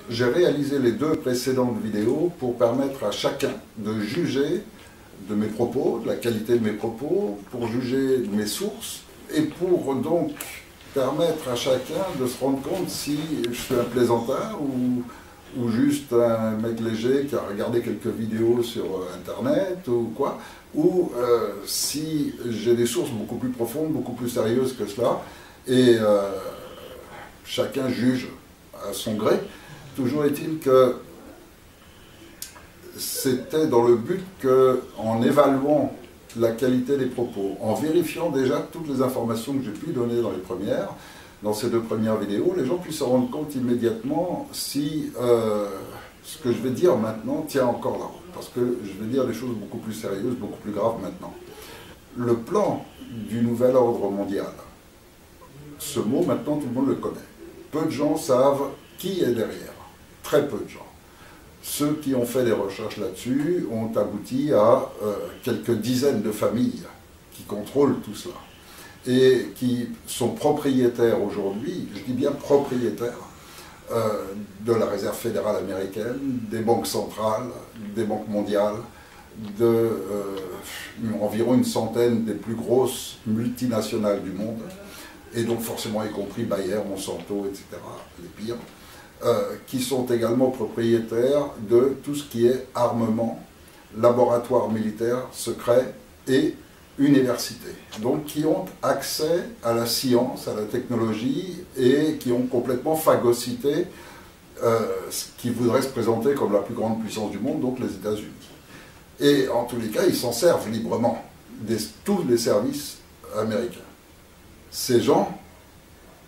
J'ai réalisé les deux précédentes vidéos pour permettre à chacun de juger de mes propos, de la qualité de mes propos, pour juger de mes sources, et pour donc permettre à chacun de se rendre compte si je suis un plaisantin ou juste un mec léger qui a regardé quelques vidéos sur Internet ou quoi, ou si j'ai des sources beaucoup plus profondes, beaucoup plus sérieuses que cela, et chacun juge à son gré. Toujours est-il que c'était dans le but qu'en évaluant la qualité des propos, en vérifiant déjà toutes les informations que j'ai pu donner dans ces deux premières vidéos, les gens puissent se rendre compte immédiatement si ce que je vais dire maintenant tient encore la route. Parce que je vais dire des choses beaucoup plus sérieuses, beaucoup plus graves maintenant. Le plan du nouvel ordre mondial, ce mot maintenant tout le monde le connaît. Peu de gens savent qui est derrière. Très peu de gens. Ceux qui ont fait des recherches là-dessus ont abouti à quelques dizaines de familles qui contrôlent tout cela et qui sont propriétaires aujourd'hui, je dis bien propriétaires, de la Réserve fédérale américaine, des banques centrales, des banques mondiales, environ une centaine des plus grosses multinationales du monde, et donc forcément y compris Bayer, Monsanto, etc., les pires, qui sont également propriétaires de tout ce qui est armement, laboratoire militaire, secret et université. Donc qui ont accès à la science, à la technologie et qui ont complètement phagocyté ce qui voudrait se présenter comme la plus grande puissance du monde, donc les États-Unis. Et en tous les cas, ils s'en servent librement, tous les services américains. Ces gens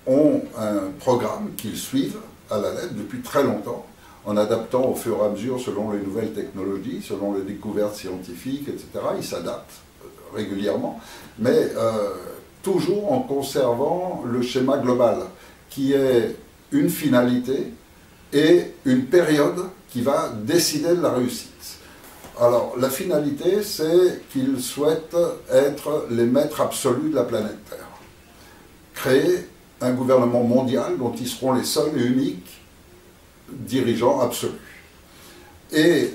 ont un programme qu'ils suivent à la lettre depuis très longtemps, en adaptant au fur et à mesure selon les nouvelles technologies, selon les découvertes scientifiques, etc. Ils s'adaptent régulièrement, mais toujours en conservant le schéma global, qui est une finalité et une période qui va décider de la réussite. Alors, la finalité, c'est qu'ils souhaitent être les maîtres absolus de la planète Terre. Créer un gouvernement mondial dont ils seront les seuls et uniques dirigeants absolus. Et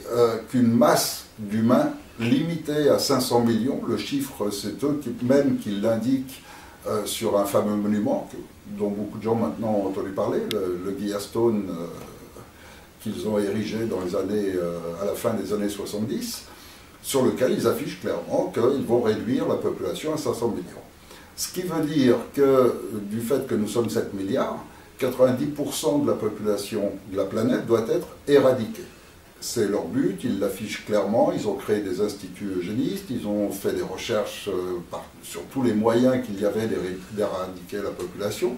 qu'une masse d'humains limitée à 500 millions, le chiffre c'est eux même qui l'indiquent sur un fameux monument dont beaucoup de gens maintenant ont entendu parler, le Guillastone qu'ils ont érigé dans les années, à la fin des années 70, sur lequel ils affichent clairement qu'ils vont réduire la population à 500 millions. Ce qui veut dire que, du fait que nous sommes 7 milliards, 90% de la population de la planète doit être éradiquée. C'est leur but, ils l'affichent clairement, ils ont créé des instituts eugénistes, ils ont fait des recherches sur tous les moyens qu'il y avait d'éradiquer la population.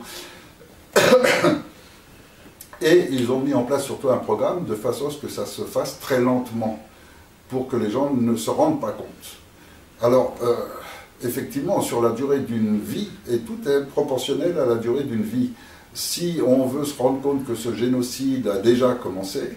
Et ils ont mis en place surtout un programme de façon à ce que ça se fasse très lentement, pour que les gens ne se rendent pas compte. Alors, effectivement, sur la durée d'une vie, et tout est proportionnel à la durée d'une vie, si on veut se rendre compte que ce génocide a déjà commencé,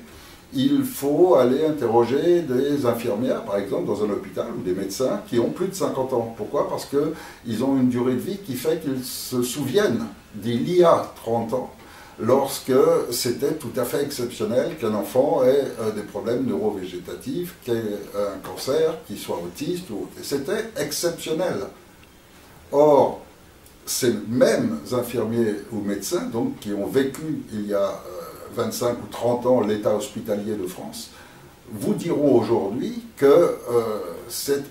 il faut aller interroger des infirmières, par exemple, dans un hôpital, ou des médecins qui ont plus de 50 ans. Pourquoi? Parce qu'ils ont une durée de vie qui fait qu'ils se souviennent d'il y a 30 ans, lorsque c'était tout à fait exceptionnel qu'un enfant ait des problèmes neurovégétatifs, qu'il ait un cancer, qu'il soit autiste, c'était exceptionnel. Or, ces mêmes infirmiers ou médecins, donc, qui ont vécu il y a 25 ou 30 ans l'état hospitalier de France, vous diront aujourd'hui que c'est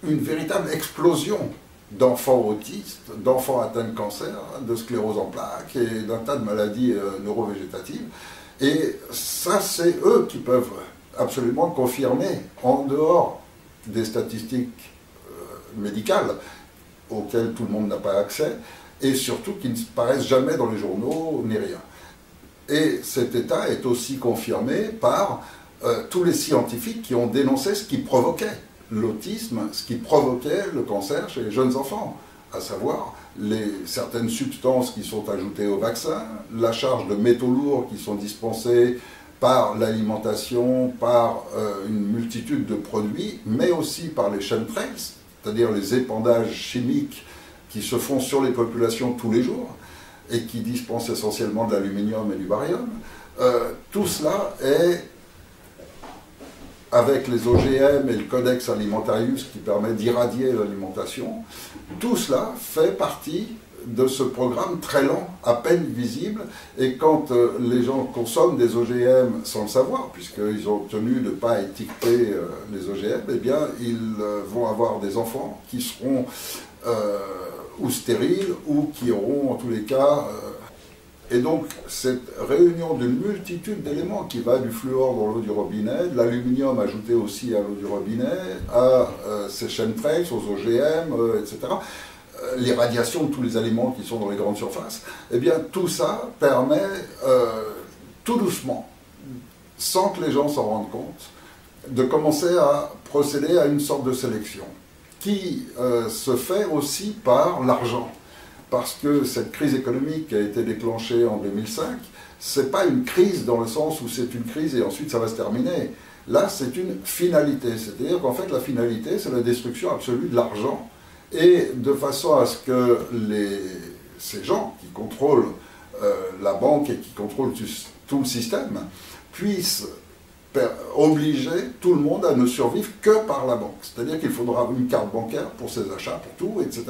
une véritable explosion d'enfants autistes, d'enfants atteints de cancer, de sclérose en plaques et d'un tas de maladies neurovégétatives. Et ça, c'est eux qui peuvent absolument confirmer, en dehors des statistiques médicales, auxquelles tout le monde n'a pas accès, et surtout qui ne paraissent jamais dans les journaux, ni rien. Et cet état est aussi confirmé par tous les scientifiques qui ont dénoncé ce qui provoquait l'autisme, ce qui provoquait le cancer chez les jeunes enfants, à savoir certaines substances qui sont ajoutées au vaccin, la charge de métaux lourds qui sont dispensés par l'alimentation, par une multitude de produits, mais aussi par les chemtrails, c'est-à-dire les épandages chimiques qui se font sur les populations tous les jours, et qui dispense essentiellement de l'aluminium et du barium. Tout cela est, avec les OGM et le Codex Alimentarius qui permet d'irradier l'alimentation, tout cela fait partie de ce programme très lent, à peine visible, et quand les gens consomment des OGM sans le savoir, puisqu'ils ont obtenu de ne pas étiqueter les OGM, eh bien ils vont avoir des enfants qui seront ou stériles, ou qui auront en tous les cas... Et donc, cette réunion d'une multitude d'éléments qui va du fluor dans l'eau du robinet, de l'aluminium ajouté aussi à l'eau du robinet, à ces chemtrails, aux OGM, etc., l'irradiation de tous les aliments qui sont dans les grandes surfaces, eh bien, tout ça permet, tout doucement, sans que les gens s'en rendent compte, de commencer à procéder à une sorte de sélection, qui se fait aussi par l'argent. Parce que cette crise économique qui a été déclenchée en 2005, ce n'est pas une crise dans le sens où c'est une crise et ensuite ça va se terminer. Là, c'est une finalité. C'est-à-dire qu'en fait, la finalité, c'est la destruction absolue de l'argent, et de façon à ce que ces gens qui contrôlent la banque et qui contrôlent tout le système puissent obliger tout le monde à ne survivre que par la banque. C'est-à-dire qu'il faudra une carte bancaire pour ses achats, pour tout, etc.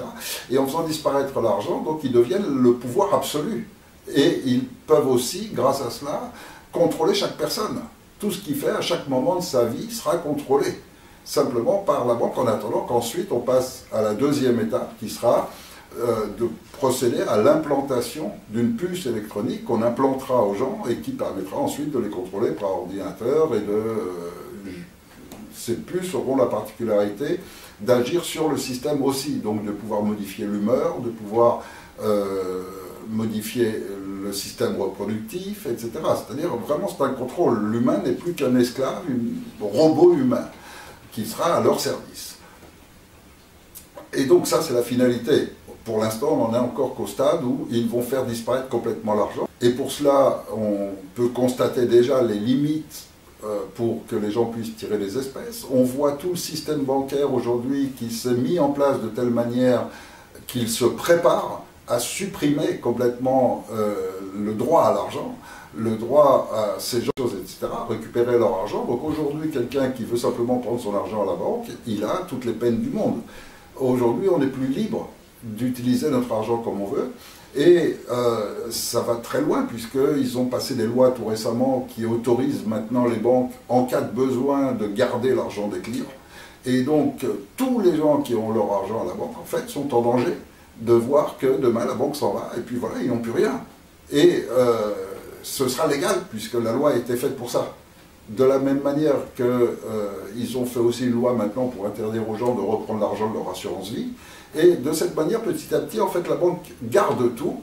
Et en faisant disparaître l'argent, donc ils deviennent le pouvoir absolu. Et ils peuvent aussi, grâce à cela, contrôler chaque personne. Tout ce qu'il fait à chaque moment de sa vie sera contrôlé, simplement par la banque, en attendant qu'ensuite on passe à la deuxième étape, qui sera de procéder à l'implantation d'une puce électronique qu'on implantera aux gens et qui permettra ensuite de les contrôler par ordinateur, et ces puces auront la particularité d'agir sur le système aussi, donc de pouvoir modifier l'humeur, de pouvoir modifier le système reproductif, etc. C'est-à-dire vraiment c'est un contrôle. L'humain n'est plus qu'un esclave, un robot humain qui sera à leur service. Et donc ça c'est la finalité. Pour l'instant, on n'en est encore qu'au stade où ils vont faire disparaître complètement l'argent. Et pour cela, on peut constater déjà les limites pour que les gens puissent tirer des espèces. On voit tout le système bancaire aujourd'hui qui s'est mis en place de telle manière qu'il se prépare à supprimer complètement le droit à l'argent, le droit à ces choses, etc., récupérer leur argent. Donc aujourd'hui, quelqu'un qui veut simplement prendre son argent à la banque, il a toutes les peines du monde. Aujourd'hui, on n'est plus libre d'utiliser notre argent comme on veut, et ça va très loin, puisqu'ils ont passé des lois tout récemment qui autorisent maintenant les banques, en cas de besoin, de garder l'argent des clients. Et donc, tous les gens qui ont leur argent à la banque, en fait, sont en danger de voir que demain la banque s'en va, et puis voilà, ils n'ont plus rien. Et ce sera légal, puisque la loi a été faite pour ça. De la même manière qu'ils ont fait aussi une loi maintenant pour interdire aux gens de reprendre l'argent de leur assurance vie. Et de cette manière, petit à petit, en fait, la banque garde tout.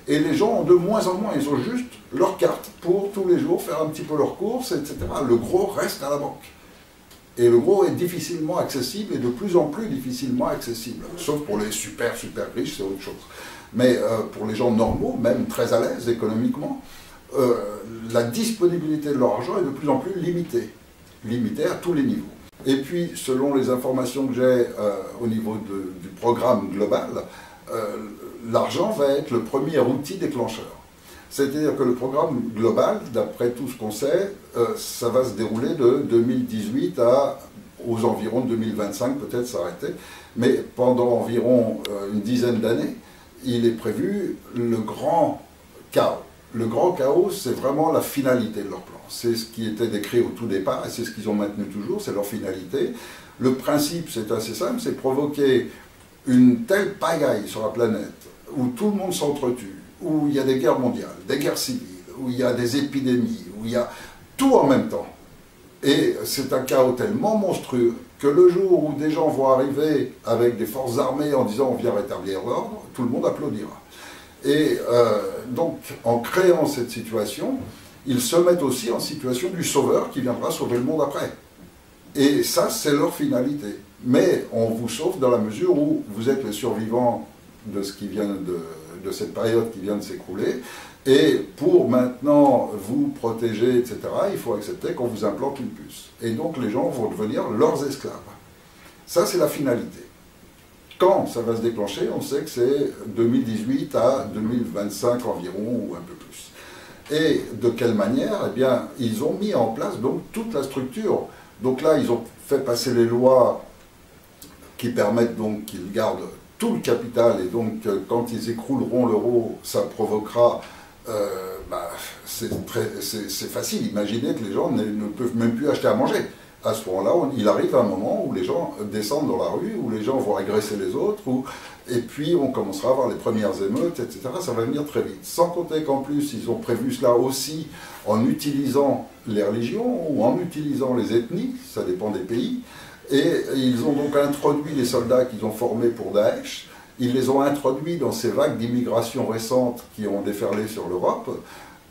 Et les gens ont de moins en moins, ils ont juste leur carte pour tous les jours faire un petit peu leurs courses, etc. Le gros reste à la banque. Et le gros est difficilement accessible, et de plus en plus difficilement accessible. Sauf pour les super riches, c'est autre chose. Mais pour les gens normaux, même très à l'aise économiquement, la disponibilité de leur argent est de plus en plus limitée. Limitée à tous les niveaux. Et puis, selon les informations que j'ai au niveau du programme global, l'argent va être le premier outil déclencheur. C'est-à-dire que le programme global, d'après tout ce qu'on sait, ça va se dérouler de 2018 aux environs de 2025, peut-être s'arrêter, mais pendant environ une dizaine d'années, il est prévu le grand chaos. Le grand chaos, c'est vraiment la finalité de leur plan. C'est ce qui était décrit au tout départ, et c'est ce qu'ils ont maintenu toujours, c'est leur finalité. Le principe, c'est assez simple, c'est provoquer une telle pagaille sur la planète, où tout le monde s'entretue, où il y a des guerres mondiales, des guerres civiles, où il y a des épidémies, où il y a tout en même temps. Et c'est un chaos tellement monstrueux que le jour où des gens vont arriver avec des forces armées en disant on vient rétablir l'ordre, tout le monde applaudira. Et donc, en créant cette situation, ils se mettent aussi en situation du sauveur qui viendra sauver le monde après. Et ça, c'est leur finalité. Mais on vous sauve dans la mesure où vous êtes les survivants de ce qui vient de cette période qui vient de s'écrouler. Et pour maintenant vous protéger, etc., il faut accepter qu'on vous implante une puce. Et donc les gens vont devenir leurs esclaves. Ça, c'est la finalité. quand ça va se déclencher, on sait que c'est 2018 à 2025 environ, ou un peu plus. Et de quelle manière? Eh bien, ils ont mis en place donc toute la structure. Donc là, ils ont fait passer les lois qui permettent donc qu'ils gardent tout le capital, et donc quand ils écrouleront l'euro, ça provoquera... c'est facile, imaginez que les gens ne peuvent même plus acheter à manger. À ce moment-là, il arrive un moment où les gens descendent dans la rue, où les gens vont agresser les autres, et puis on commencera à avoir les premières émeutes, etc. Ça va venir très vite. Sans compter qu'en plus, ils ont prévu cela aussi en utilisant les religions ou en utilisant les ethnies, ça dépend des pays, et ils ont donc introduit les soldats qu'ils ont formés pour Daesh, ils les ont introduits dans ces vagues d'immigration récentes qui ont déferlé sur l'Europe,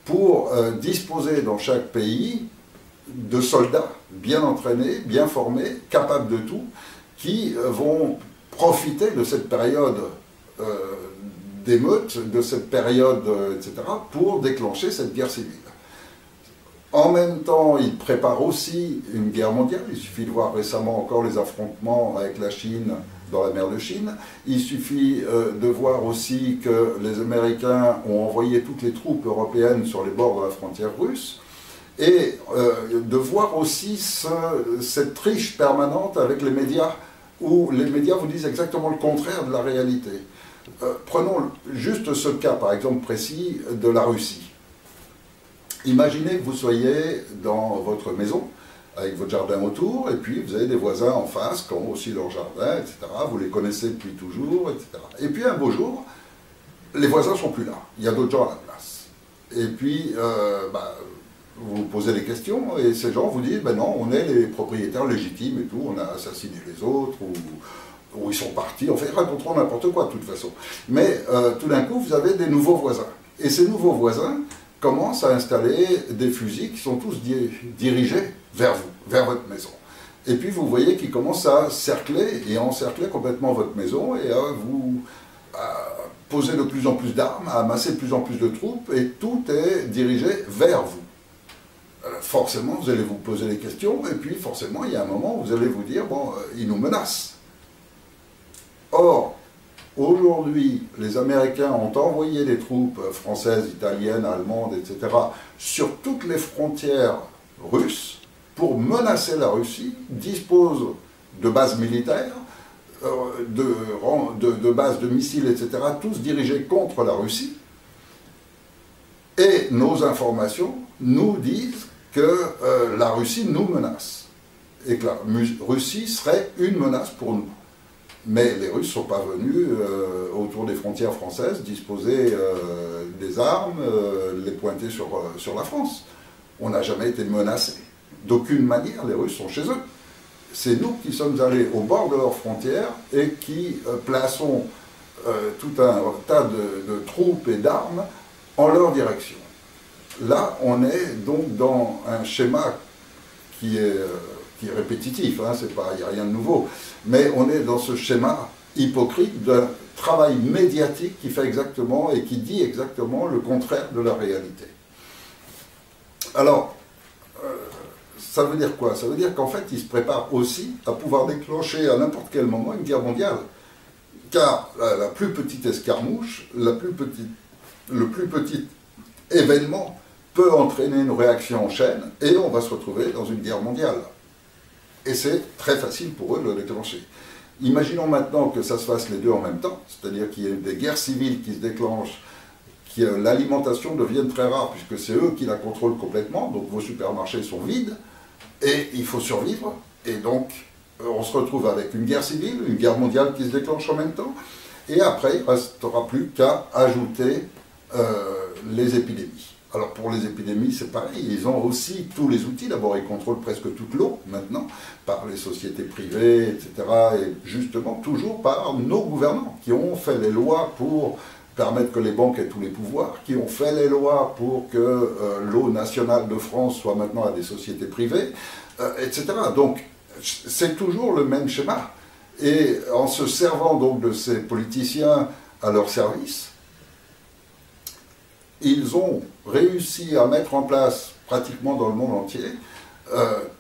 pour disposer dans chaque pays de soldats bien entraînés, bien formés, capables de tout, qui vont profiter de cette période d'émeute, de cette période, etc., pour déclencher cette guerre civile. En même temps, ils préparent aussi une guerre mondiale. Il suffit de voir récemment encore les affrontements avec la Chine dans la mer de Chine. Il suffit de voir aussi que les Américains ont envoyé toutes les troupes européennes sur les bords de la frontière russe. Et de voir aussi cette triche permanente avec les médias, où les médias vous disent exactement le contraire de la réalité. Prenons juste ce cas, par exemple, précis de la Russie. Imaginez que vous soyez dans votre maison, avec votre jardin autour, et puis vous avez des voisins en face qui ont aussi leur jardin, etc. Vous les connaissez depuis toujours, etc. Et puis un beau jour, les voisins ne sont plus là. Il y a d'autres gens à la place. Et puis, vous posez des questions, et ces gens vous disent, ben non, on est les propriétaires légitimes et tout, on a assassiné les autres, ou ils sont partis, enfin, ils raconteront n'importe quoi de toute façon. Mais tout d'un coup, vous avez des nouveaux voisins. Et ces nouveaux voisins commencent à installer des fusils qui sont tous dirigés vers vous, vers votre maison. Et puis vous voyez qu'ils commencent à cercler et à encercler complètement votre maison et à vous poser de plus en plus d'armes, à amasser de plus en plus de troupes, et tout est dirigé vers vous. Forcément, vous allez vous poser des questions, et puis forcément, il y a un moment où vous allez vous dire, bon, ils nous menacent. Or, aujourd'hui, les Américains ont envoyé des troupes françaises, italiennes, allemandes, etc., sur toutes les frontières russes pour menacer la Russie, disposent de bases militaires, de bases de missiles, etc., tous dirigés contre la Russie. Et nos informations nous disent que la Russie nous menace, et que la Russie serait une menace pour nous. Mais les Russes ne sont pas venus autour des frontières françaises disposer des armes, les pointer sur la France. On n'a jamais été menacés. D'aucune manière, les Russes sont chez eux. C'est nous qui sommes allés au bord de leurs frontières et qui plaçons tout un tas de troupes et d'armes en leur direction. Là, on est donc dans un schéma qui est répétitif, hein, il n'y a rien de nouveau, mais on est dans ce schéma hypocrite d'un travail médiatique qui fait exactement et qui dit exactement le contraire de la réalité. Alors, ça veut dire quoi? Ça veut dire qu'en fait, ils se préparent aussi à pouvoir déclencher à n'importe quel moment une guerre mondiale. Car la plus petite escarmouche, le plus petit événement peut entraîner une réaction en chaîne et on va se retrouver dans une guerre mondiale. Et c'est très facile pour eux de le déclencher. Imaginons maintenant que ça se fasse les deux en même temps, c'est-à-dire qu'il y ait des guerres civiles qui se déclenchent, que l'alimentation devienne très rare, puisque c'est eux qui la contrôlent complètement, donc vos supermarchés sont vides, et il faut survivre, et donc on se retrouve avec une guerre civile, une guerre mondiale qui se déclenche en même temps, et après il ne restera plus qu'à ajouter les épidémies. Alors pour les épidémies, c'est pareil, ils ont aussi tous les outils. D'abord, ils contrôlent presque toute l'eau maintenant, par les sociétés privées, etc. Et justement, toujours par nos gouvernants, qui ont fait les lois pour permettre que les banques aient tous les pouvoirs, qui ont fait les lois pour que l'eau nationale de France soit maintenant à des sociétés privées, etc. Donc, c'est toujours le même schéma. Et en se servant donc de ces politiciens à leur service, ils ont réussi à mettre en place, pratiquement dans le monde entier,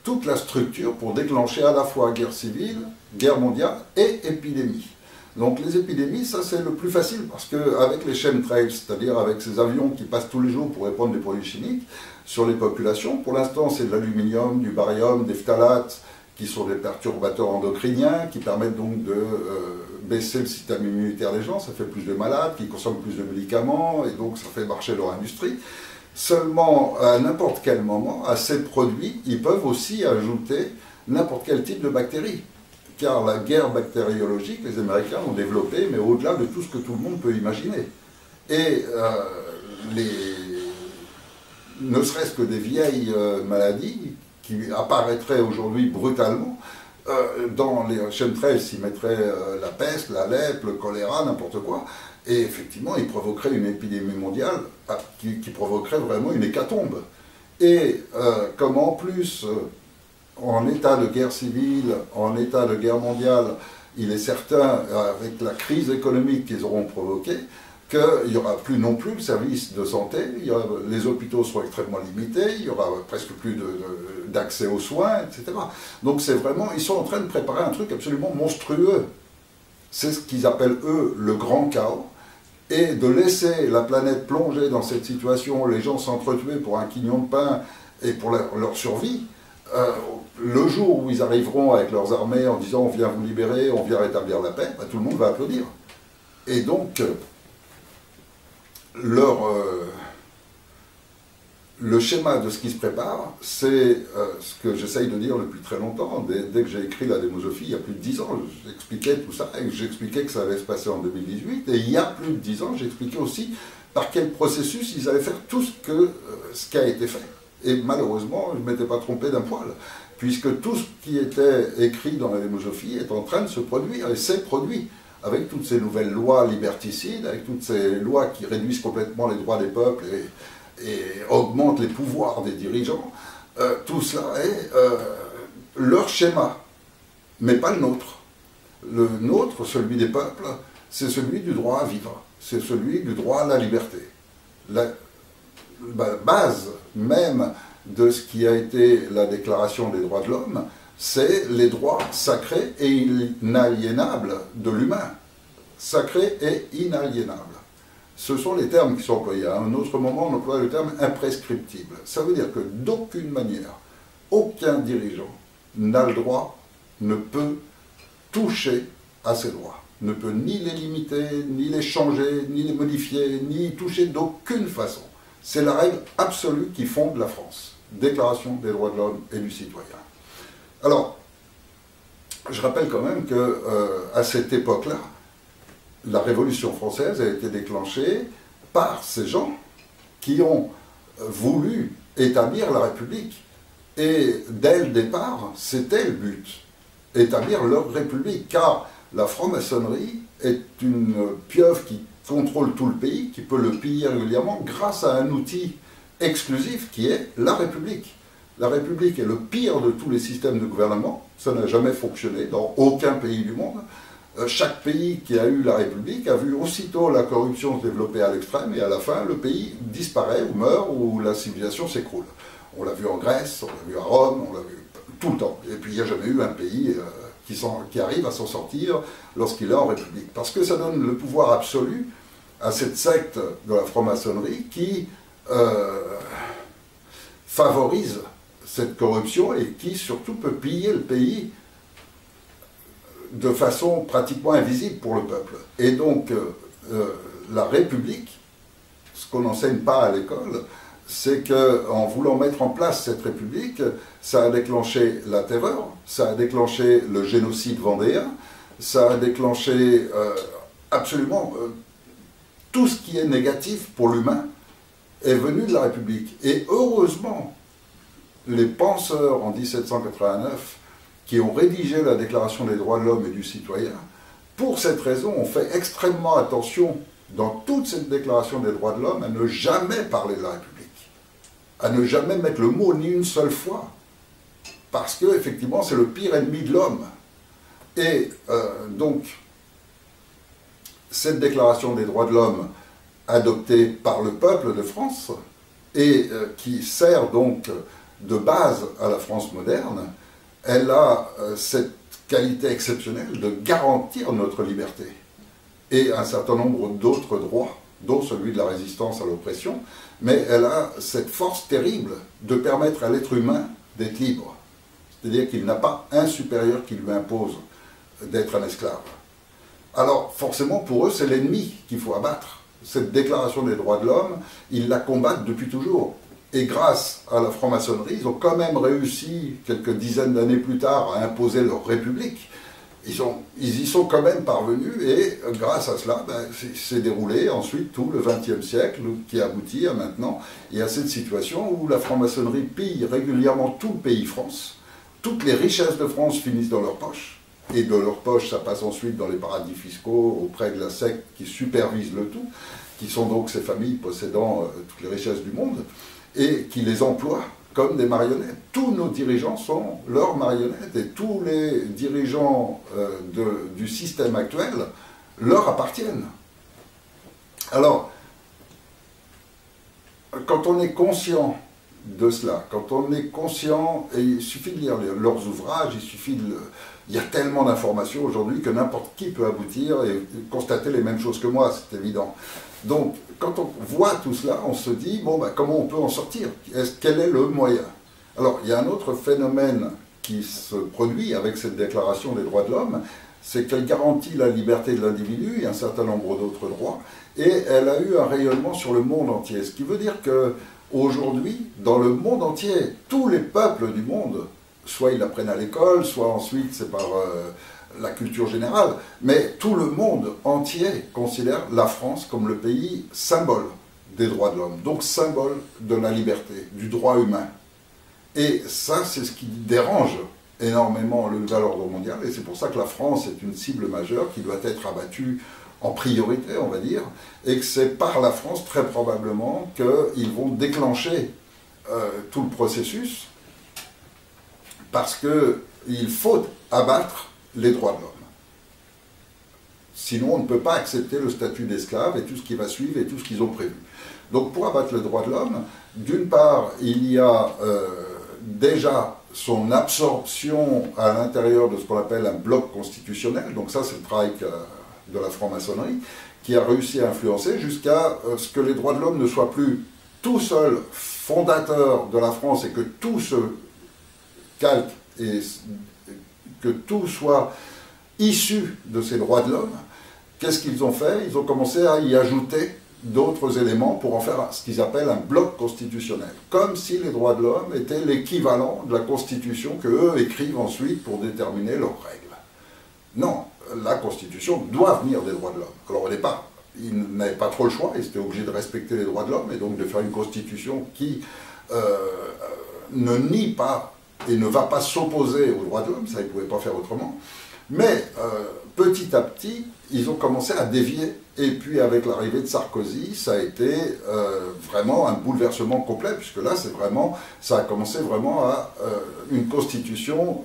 toute la structure pour déclencher à la fois guerre civile, guerre mondiale et épidémie. Donc les épidémies, ça c'est le plus facile parce qu'avec les chemtrails, c'est-à-dire avec ces avions qui passent tous les jours pour répandre des produits chimiques sur les populations, pour l'instant c'est de l'aluminium, du barium, des phtalates, qui sont des perturbateurs endocriniens, qui permettent donc de baisser le système immunitaire des gens, ça fait plus de malades, qui consomment plus de médicaments, et donc ça fait marcher leur industrie. Seulement, à n'importe quel moment, à ces produits, ils peuvent aussi ajouter n'importe quel type de bactéries. Car la guerre bactériologique, les Américains ont développé, mais au-delà de tout ce que tout le monde peut imaginer. Et ne serait-ce que des vieilles maladies qui apparaîtraient aujourd'hui brutalement, dans les chemtrails, s'ils mettraient la peste, la lèpre, le choléra, n'importe quoi, et effectivement, ils provoqueraient une épidémie mondiale qui provoquerait vraiment une hécatombe. Et comme en plus... en état de guerre civile, en état de guerre mondiale, il est certain, avec la crise économique qu'ils auront provoquée, qu'il n'y aura plus non plus le service de santé, les hôpitaux seront extrêmement limités, il n'y aura presque plus d'accès aux soins, etc. Donc c'est vraiment, ils sont en train de préparer un truc absolument monstrueux. C'est ce qu'ils appellent, eux, le grand chaos. Et de laisser la planète plonger dans cette situation, les gens s'entretuer pour un quignon de pain et pour leur survie, le jour où ils arriveront avec leurs armées en disant on vient vous libérer, on vient rétablir la paix, tout le monde va applaudir. Et donc, le schéma de ce qui se prépare, c'est ce que j'essaye de dire depuis très longtemps. Dès que j'ai écrit la démosophie, il y a plus de 10 ans, j'expliquais tout ça, et j'expliquais que ça allait se passer en 2018, et il y a plus de 10 ans, j'expliquais aussi par quel processus ils allaient faire tout ce qui a été fait. Et malheureusement, je ne m'étais pas trompé d'un poil, puisque tout ce qui était écrit dans la démosophie est en train de se produire, et s'est produit, avec toutes ces nouvelles lois liberticides, avec toutes ces lois qui réduisent complètement les droits des peuples et augmentent les pouvoirs des dirigeants. Tout cela est leur schéma, mais pas le nôtre. Le nôtre, celui des peuples, c'est celui du droit à vivre, c'est celui du droit à la liberté. La base même de ce qui a été la Déclaration des droits de l'homme, c'est les droits sacrés et inaliénables de l'humain. Sacrés et inaliénables. Ce sont les termes qui sont employés. À un autre moment, on emploie le terme imprescriptible. Ça veut dire que d'aucune manière, aucun dirigeant n'a le droit, ne peut toucher à ces droits. Ne peut ni les limiter, ni les changer, ni les modifier, ni y toucher d'aucune façon. C'est la règle absolue qui fonde la France. Déclaration des droits de l'homme et du citoyen. Alors, je rappelle quand même qu'à cette époque-là, la Révolution française a été déclenchée par ces gens qui ont voulu établir la République. Et dès le départ, c'était le but, établir leur République, car la franc-maçonnerie est une pieuvre qui contrôle tout le pays, qui peut le piller régulièrement grâce à un outil exclusif qui est la République. La République est le pire de tous les systèmes de gouvernement, ça n'a jamais fonctionné dans aucun pays du monde. Chaque pays qui a eu la République a vu aussitôt la corruption se développer à l'extrême et à la fin le pays disparaît ou meurt ou la civilisation s'écroule. On l'a vu en Grèce, on l'a vu à Rome, on l'a vu tout le temps. Et puis il n'y a jamais eu un pays qui arrive à s'en sortir lorsqu'il est en République. Parce que ça donne le pouvoir absolu à cette secte de la franc-maçonnerie qui favorise cette corruption et qui surtout peut piller le pays de façon pratiquement invisible pour le peuple. Et donc la République, ce qu'on n'enseigne pas à l'école, c'est qu'en voulant mettre en place cette République, ça a déclenché la terreur, ça a déclenché le génocide vendéen, ça a déclenché absolument tout ce qui est négatif pour l'humain est venu de la République. Et heureusement, les penseurs en 1789 qui ont rédigé la Déclaration des droits de l'homme et du citoyen, pour cette raison, ont fait extrêmement attention dans toute cette Déclaration des droits de l'homme à ne jamais parler de la République, à ne jamais mettre le mot ni une seule fois, parce que effectivement c'est le pire ennemi de l'homme. Et donc, cette Déclaration des droits de l'homme adoptée par le peuple de France et qui sert donc de base à la France moderne, elle a cette qualité exceptionnelle de garantir notre liberté. et un certain nombre d'autres droits, dont celui de la résistance à l'oppression, mais elle a cette force terrible de permettre à l'être humain d'être libre. C'est-à-dire qu'il n'a pas un supérieur qui lui impose d'être un esclave. Alors, forcément, pour eux, c'est l'ennemi qu'il faut abattre. Cette déclaration des droits de l'homme, ils la combattent depuis toujours. Et grâce à la franc-maçonnerie, ils ont quand même réussi, quelques dizaines d'années plus tard, à imposer leur république. Ils y sont quand même parvenus, et grâce à cela, s'est déroulé ensuite tout le XXe siècle, qui aboutit à maintenant, et à cette situation où la franc-maçonnerie pille régulièrement tout le pays France. Toutes les richesses de France finissent dans leur poche, et de leur poche, ça passe ensuite dans les paradis fiscaux, auprès de la secte qui supervise le tout, qui sont donc ces familles possédant toutes les richesses du monde, et qui les emploient comme des marionnettes. Tous nos dirigeants sont leurs marionnettes, et tous les dirigeants du système actuel leur appartiennent. Alors, quand on est conscient de cela, quand on est conscient, et il suffit de lire leurs ouvrages, il y a tellement d'informations aujourd'hui que n'importe qui peut aboutir et constater les mêmes choses que moi, c'est évident. Donc, quand on voit tout cela, on se dit, bon, comment on peut en sortir? Quel est le moyen? Alors, il y a un autre phénomène qui se produit avec cette déclaration des droits de l'homme, c'est qu'elle garantit la liberté de l'individu et un certain nombre d'autres droits, et elle a eu un rayonnement sur le monde entier. Ce qui veut dire qu'aujourd'hui, dans le monde entier, tous les peuples du monde, soit ils l'apprennent à l'école, soit ensuite c'est par la culture générale, mais tout le monde entier considère la France comme le pays symbole des droits de l'homme, donc symbole de la liberté, du droit humain. Et ça, c'est ce qui dérange énormément le nouvel ordre mondial, et c'est pour ça que la France est une cible majeure qui doit être abattue en priorité, on va dire, et que c'est par la France, très probablement, qu'ils vont déclencher tout le processus, parce qu'il faut abattre les droits de l'homme. Sinon, on ne peut pas accepter le statut d'esclave et tout ce qui va suivre et tout ce qu'ils ont prévu. Donc, pour abattre le droit de l'homme, d'une part, il y a déjà son absorption à l'intérieur de ce qu'on appelle un bloc constitutionnel. Donc ça, c'est le travail de la franc-maçonnerie, qui a réussi à influencer jusqu'à ce que les droits de l'homme ne soient plus tout seuls fondateurs de la France et que tout se calque et que tout soit issu de ces droits de l'homme. Qu'est-ce qu'ils ont fait? Ils ont commencé à y ajouter d'autres éléments pour en faire ce qu'ils appellent un bloc constitutionnel. Comme si les droits de l'homme étaient l'équivalent de la Constitution qu'eux écrivent ensuite pour déterminer leurs règles. Non, la Constitution doit venir des droits de l'homme. Alors au départ, ils n'avaient pas trop le choix, ils étaient obligés de respecter les droits de l'homme et donc de faire une Constitution qui ne nie pas et ne va pas s'opposer aux droits de l'homme, ça ils ne pouvaient pas faire autrement. Mais petit à petit, ils ont commencé à dévier. Et puis avec l'arrivée de Sarkozy, ça a été vraiment un bouleversement complet, puisque là, ça a commencé vraiment à une constitution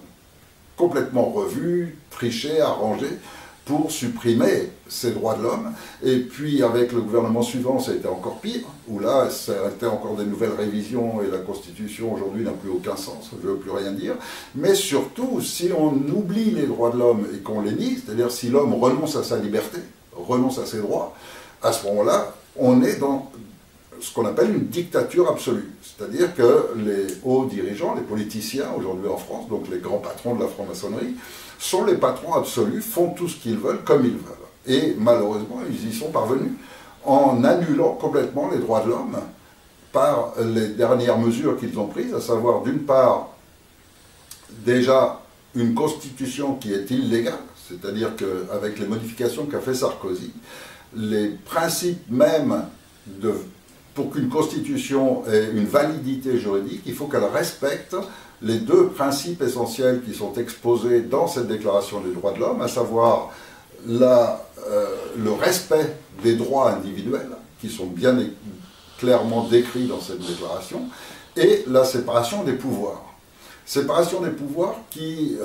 complètement revue, trichée, arrangée, pour supprimer ces droits de l'homme. Et puis avec le gouvernement suivant, ça a été encore pire, où là, ça a été encore des nouvelles révisions, et la Constitution aujourd'hui n'a plus aucun sens, je ne veux plus rien dire. Mais surtout, si on oublie les droits de l'homme et qu'on les nie, c'est-à-dire si l'homme renonce à sa liberté, renonce à ses droits, à ce moment-là, on est dans ce qu'on appelle une dictature absolue. C'est-à-dire que les hauts dirigeants, les politiciens aujourd'hui en France, donc les grands patrons de la franc-maçonnerie, sont les patrons absolus, font tout ce qu'ils veulent comme ils veulent. Et malheureusement, ils y sont parvenus en annulant complètement les droits de l'homme par les dernières mesures qu'ils ont prises, à savoir d'une part, déjà une constitution qui est illégale, c'est-à-dire qu'avec les modifications qu'a fait Sarkozy, les principes même pour qu'une constitution ait une validité juridique, il faut qu'elle respecte les deux principes essentiels qui sont exposés dans cette déclaration des droits de l'homme, à savoir le respect des droits individuels, qui sont bien clairement décrits dans cette déclaration, et la séparation des pouvoirs. Séparation des pouvoirs qui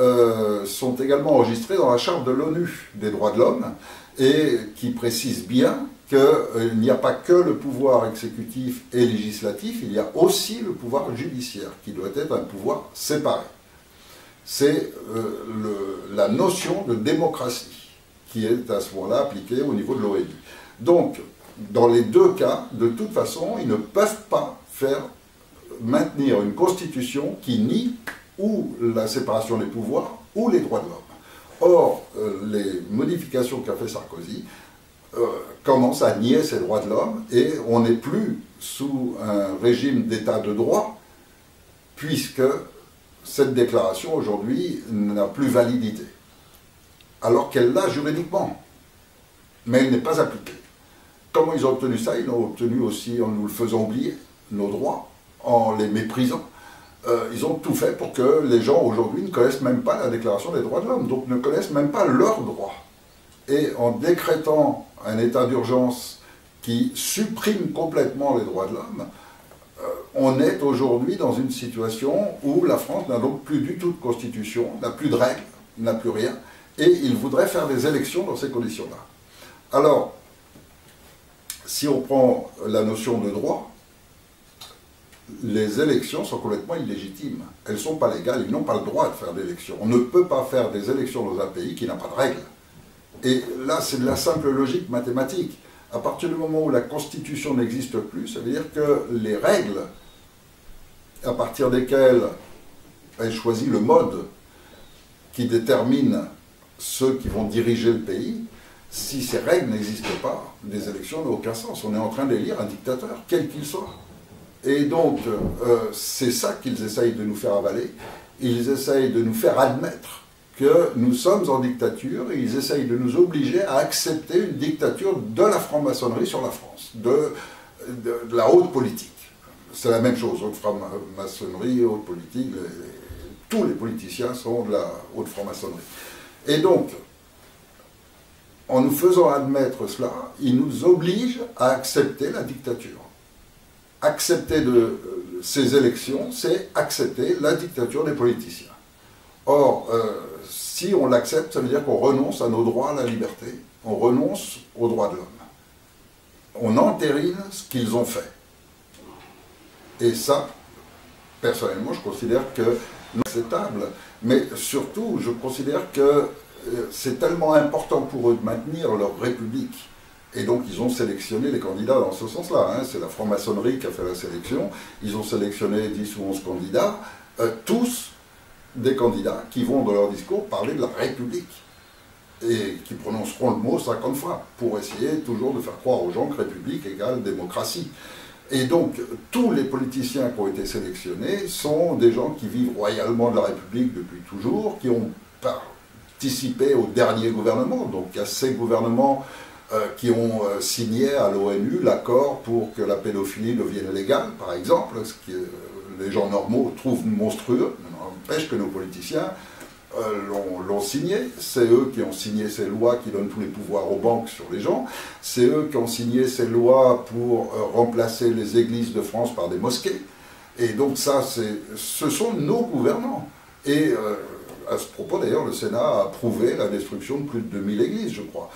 sont également enregistrés dans la Charte de l'ONU des droits de l'homme, et qui précise bien qu'il n'y a pas que le pouvoir exécutif et législatif, il y a aussi le pouvoir judiciaire, qui doit être un pouvoir séparé. C'est la notion de démocratie qui est à ce moment-là appliquée au niveau de l'ONU. Donc, dans les deux cas, de toute façon, ils ne peuvent pas maintenir une constitution qui nie ou la séparation des pouvoirs ou les droits de l'homme. Or, les modifications qu'a fait Sarkozy commencent à nier ces droits de l'homme et on n'est plus sous un régime d'état de droit puisque cette déclaration aujourd'hui n'a plus validité. Alors qu'elle l'a juridiquement, mais elle n'est pas appliquée. Comment ils ont obtenu ça? Ils l'ont obtenu aussi en nous le faisant oublier, nos droits, en les méprisant. Ils ont tout fait pour que les gens aujourd'hui ne connaissent même pas la Déclaration des droits de l'homme, donc ne connaissent même pas leurs droits. Et en décrétant un état d'urgence qui supprime complètement les droits de l'homme, on est aujourd'hui dans une situation où la France n'a donc plus du tout de constitution, n'a plus de règles, n'a plus rien, et il voudrait faire des élections dans ces conditions-là. Alors, si on prend la notion de droit, les élections sont complètement illégitimes. Elles ne sont pas légales, ils n'ont pas le droit de faire d'élections. On ne peut pas faire des élections dans un pays qui n'a pas de règles. Et là, c'est de la simple logique mathématique. À partir du moment où la Constitution n'existe plus, ça veut dire que les règles à partir desquelles elle choisit le mode qui détermine ceux qui vont diriger le pays, si ces règles n'existent pas, des élections n'ont aucun sens. On est en train d'élire un dictateur, quel qu'il soit. Et donc, c'est ça qu'ils essayent de nous faire avaler. Ils essayent de nous faire admettre que nous sommes en dictature et ils essayent de nous obliger à accepter une dictature de la franc-maçonnerie sur la France, de la haute politique. C'est la même chose, haute franc-maçonnerie, haute politique, tous les politiciens sont de la haute franc-maçonnerie. Et donc, en nous faisant admettre cela, ils nous obligent à accepter la dictature. Accepter ces élections, c'est accepter la dictature des politiciens. Or, si on l'accepte, ça veut dire qu'on renonce à nos droits à la liberté, on renonce aux droits de l'homme. On entérine ce qu'ils ont fait. Et ça, personnellement, je considère que c'est acceptable, mais surtout, je considère que c'est tellement important pour eux de maintenir leur république. Et donc, ils ont sélectionné les candidats dans ce sens-là. Hein. C'est la franc-maçonnerie qui a fait la sélection. Ils ont sélectionné 10 ou 11 candidats, tous des candidats qui vont, dans leur discours, parler de la République. Et qui prononceront le mot 50 fois, pour essayer toujours de faire croire aux gens que République égale démocratie. Et donc, tous les politiciens qui ont été sélectionnés sont des gens qui vivent royalement de la République depuis toujours, qui ont participé au dernier gouvernement. Donc, il y a ces gouvernements qui ont signé à l'ONU l'accord pour que la pédophilie devienne légale, par exemple, ce que les gens normaux trouvent monstrueux, n'empêche que nos politiciens l'ont signé. C'est eux qui ont signé ces lois qui donnent tous les pouvoirs aux banques sur les gens. C'est eux qui ont signé ces lois pour remplacer les églises de France par des mosquées. Et donc ça, ce sont nos gouvernants. Et à ce propos, d'ailleurs, le Sénat a approuvé la destruction de plus de 2000 églises, je crois,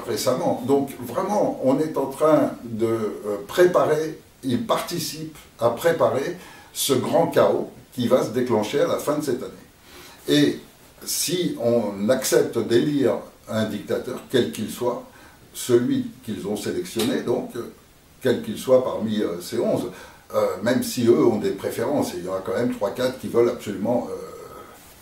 récemment. Donc vraiment, on est en train de préparer, ils participent à préparer ce grand chaos qui va se déclencher à la fin de cette année. Et si on accepte d'élire un dictateur, quel qu'il soit, celui qu'ils ont sélectionné, donc, quel qu'il soit parmi ces 11, même si eux ont des préférences, et il y en a quand même 3-4 qui veulent absolument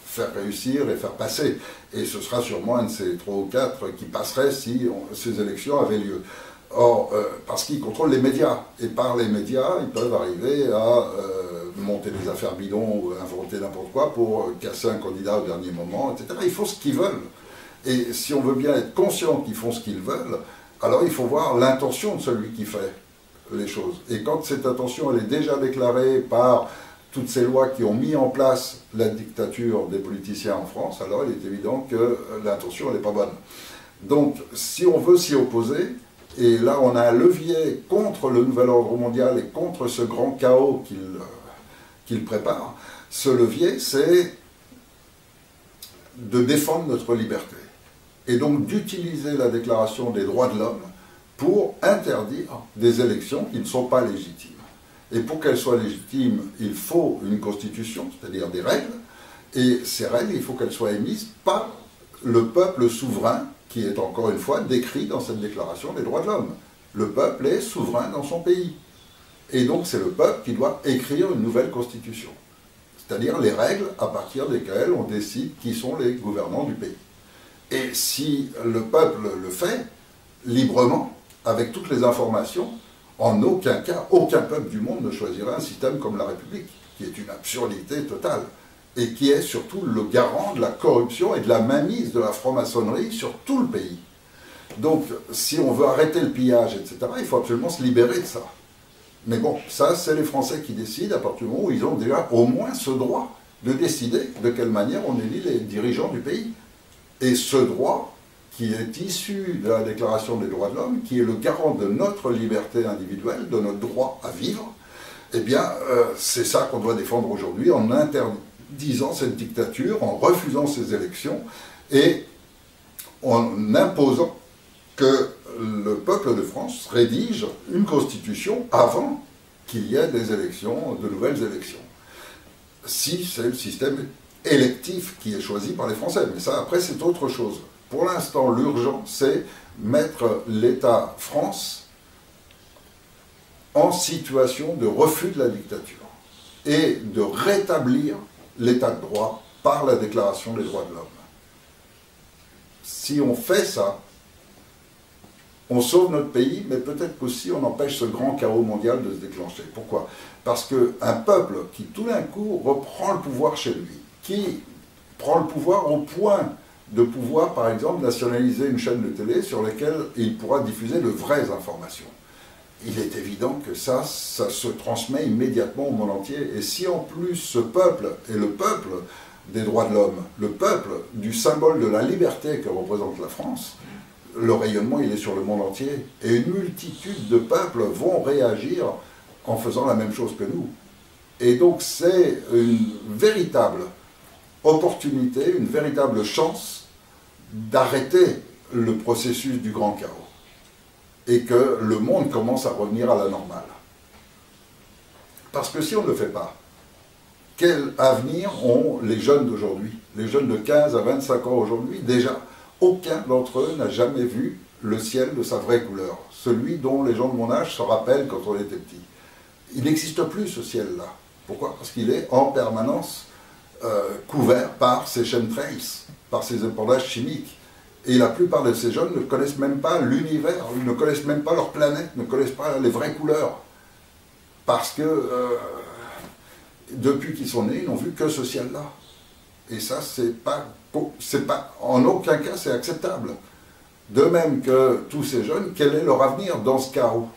faire réussir et faire passer. Et ce sera sûrement un de ces 3 ou 4 qui passerait si ces élections avaient lieu. Or, parce qu'ils contrôlent les médias, et par les médias, ils peuvent arriver à monter des affaires bidons ou inventer n'importe quoi pour casser un candidat au dernier moment, etc. Ils font ce qu'ils veulent. Et si on veut bien être conscient qu'ils font ce qu'ils veulent, alors il faut voir l'intention de celui qui fait les choses. Et quand cette intention elle est déjà déclarée par toutes ces lois qui ont mis en place la dictature des politiciens en France, alors il est évident que l'intention n'est pas bonne. Donc, si on veut s'y opposer, et là on a un levier contre le nouvel ordre mondial et contre ce grand chaos qu'il prépare, ce levier, c'est de défendre notre liberté. Et donc d'utiliser la Déclaration des droits de l'homme pour interdire des élections qui ne sont pas légitimes. Et pour qu'elles soient légitimes, il faut une constitution, c'est-à-dire des règles, et ces règles, il faut qu'elles soient émises par le peuple souverain qui est encore une fois décrit dans cette déclaration des droits de l'homme. Le peuple est souverain dans son pays. Et donc c'est le peuple qui doit écrire une nouvelle constitution. C'est-à-dire les règles à partir desquelles on décide qui sont les gouvernants du pays. Et si le peuple le fait librement, avec toutes les informations, en aucun cas, aucun peuple du monde ne choisira un système comme la République, qui est une absurdité totale, et qui est surtout le garant de la corruption et de la mainmise de la franc-maçonnerie sur tout le pays. Donc, si on veut arrêter le pillage, etc., il faut absolument se libérer de ça. Mais bon, ça, c'est les Français qui décident à partir du moment où ils ont déjà au moins ce droit de décider de quelle manière on élit les dirigeants du pays. Et ce droit, qui est issu de la Déclaration des droits de l'homme, qui est le garant de notre liberté individuelle, de notre droit à vivre, eh bien, c'est ça qu'on doit défendre aujourd'hui en interdisant cette dictature, en refusant ces élections et en imposant que le peuple de France rédige une constitution avant qu'il y ait des élections, de nouvelles élections. Si c'est le système électif qui est choisi par les Français. Mais ça, après, c'est autre chose. Pour l'instant, l'urgent, c'est mettre l'État France en situation de refus de la dictature et de rétablir l'état de droit par la Déclaration des droits de l'homme. Si on fait ça, on sauve notre pays, mais peut-être qu'aussi on empêche ce grand chaos mondial de se déclencher. Pourquoi? Parce qu'un peuple qui tout d'un coup reprend le pouvoir chez lui, qui prend le pouvoir au point de pouvoir, par exemple, nationaliser une chaîne de télé sur laquelle il pourra diffuser de vraies informations. Il est évident que ça se transmet immédiatement au monde entier. Et si en plus ce peuple est le peuple des droits de l'homme, le peuple du symbole de la liberté que représente la France, le rayonnement, il est sur le monde entier. Et une multitude de peuples vont réagir en faisant la même chose que nous. Et donc c'est une véritable opportunité, une véritable chance d'arrêter le processus du grand chaos. Et que le monde commence à revenir à la normale. Parce que si on ne le fait pas, quel avenir ont les jeunes d'aujourd'hui? Les jeunes de 15 à 25 ans aujourd'hui, déjà, aucun d'entre eux n'a jamais vu le ciel de sa vraie couleur. Celui dont les gens de mon âge se rappellent quand on était petit. Il n'existe plus ce ciel-là. Pourquoi? Parce qu'il est en permanence couvert par ces chemtrails, par ces épandages chimiques. Et la plupart de ces jeunes ne connaissent même pas l'univers, ils ne connaissent même pas leur planète, ne connaissent pas les vraies couleurs. Parce que depuis qu'ils sont nés, ils n'ont vu que ce ciel-là. Et ça, c'est pas, en aucun cas, c'est acceptable. De même que tous ces jeunes, quel est leur avenir dans ce chaos?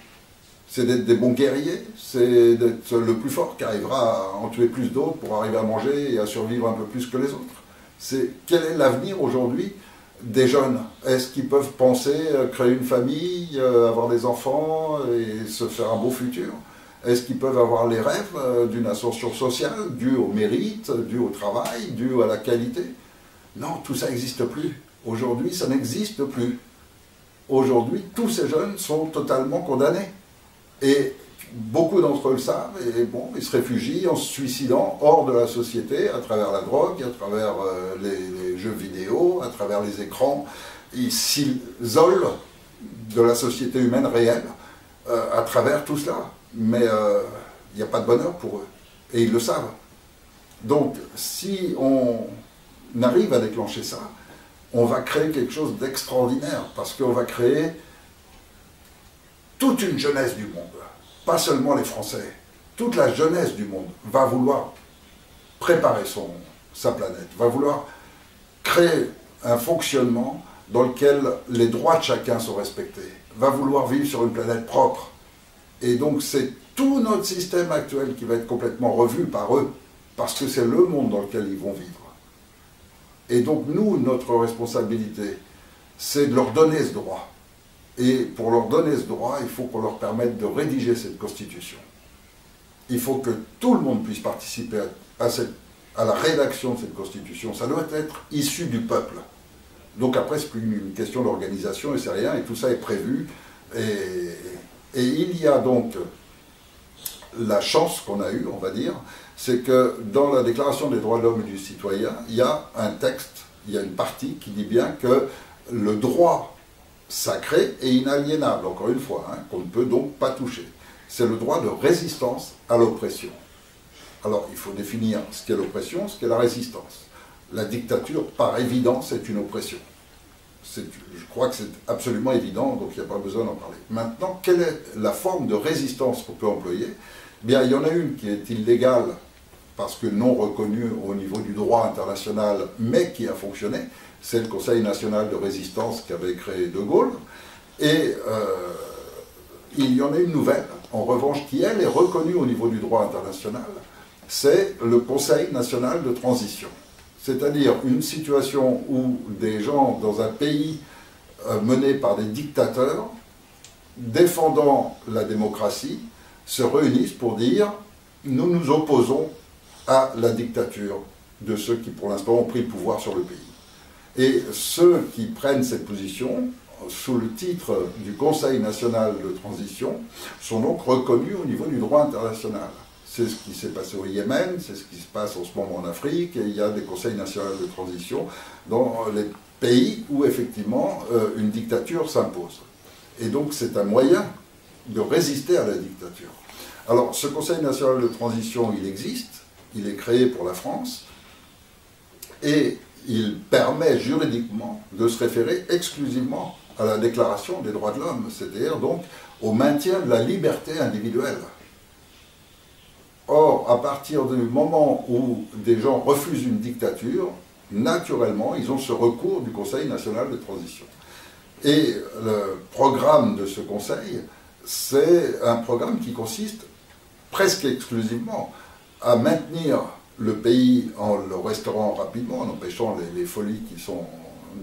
C'est d'être des bons guerriers, c'est d'être le plus fort qui arrivera à en tuer plus d'autres pour arriver à manger et à survivre un peu plus que les autres. Quel est l'avenir aujourd'hui des jeunes? Est-ce qu'ils peuvent penser créer une famille, avoir des enfants et se faire un beau futur? Est-ce qu'ils peuvent avoir les rêves d'une ascension sociale due au mérite, due au travail, due à la qualité? Non, tout ça n'existe plus. Aujourd'hui, ça n'existe plus. Aujourd'hui, tous ces jeunes sont totalement condamnés. Et beaucoup d'entre eux le savent, et bon, ils se réfugient en se suicidant hors de la société, à travers la drogue, à travers les jeux vidéo, à travers les écrans. Ils s'isolent de la société humaine réelle à travers tout cela. Mais il n'y a pas de bonheur pour eux. Et ils le savent. Donc, si on arrive à déclencher ça, on va créer quelque chose d'extraordinaire, parce qu'on va créer toute une jeunesse du monde, pas seulement les Français, toute la jeunesse du monde va vouloir préparer sa planète, va vouloir créer un fonctionnement dans lequel les droits de chacun sont respectés, va vouloir vivre sur une planète propre. Et donc c'est tout notre système actuel qui va être complètement revu par eux, parce que c'est le monde dans lequel ils vont vivre. Et donc nous, notre responsabilité, c'est de leur donner ce droit. Et pour leur donner ce droit, il faut qu'on leur permette de rédiger cette constitution. Il faut que tout le monde puisse participer à la rédaction de cette constitution. Ça doit être issu du peuple. Donc après, c'est plus une question d'organisation et c'est rien, et tout ça est prévu. Et il y a donc la chance qu'on a eue, on va dire, c'est que dans la Déclaration des droits de l'homme et du citoyen, il y a un texte, il y a une partie qui dit bien que le droit sacré et inaliénable, encore une fois, hein, qu'on ne peut donc pas toucher. C'est le droit de résistance à l'oppression. Alors, il faut définir ce qu'est l'oppression, ce qu'est la résistance. La dictature, par évidence, est une oppression. Je crois que c'est absolument évident, donc il n'y a pas besoin d'en parler. Maintenant, quelle est la forme de résistance qu'on peut employer? Eh bien, il y en a une qui est illégale, parce que non reconnue au niveau du droit international, mais qui a fonctionné. C'est le Conseil national de résistance qu'avait créé De Gaulle. Et il y en a une nouvelle, en revanche, qui, elle, est reconnue au niveau du droit international. C'est le Conseil national de transition. C'est-à-dire une situation où des gens dans un pays mené par des dictateurs, défendant la démocratie, se réunissent pour dire « nous nous opposons à la dictature de ceux qui, pour l'instant, ont pris le pouvoir sur le pays ». Et ceux qui prennent cette position, sous le titre du Conseil national de transition, sont donc reconnus au niveau du droit international. C'est ce qui s'est passé au Yémen, c'est ce qui se passe en ce moment en Afrique, et il y a des conseils nationaux de transition dans les pays où effectivement une dictature s'impose. Et donc c'est un moyen de résister à la dictature. Alors ce Conseil national de transition, il existe, il est créé pour la France, et il permet juridiquement de se référer exclusivement à la Déclaration des droits de l'homme, c'est-à-dire donc au maintien de la liberté individuelle. Or, à partir du moment où des gens refusent une dictature, naturellement, ils ont ce recours du Conseil national de transition. Et le programme de ce Conseil, c'est un programme qui consiste presque exclusivement à maintenir le pays en le restaurant rapidement, en empêchant les folies qui sont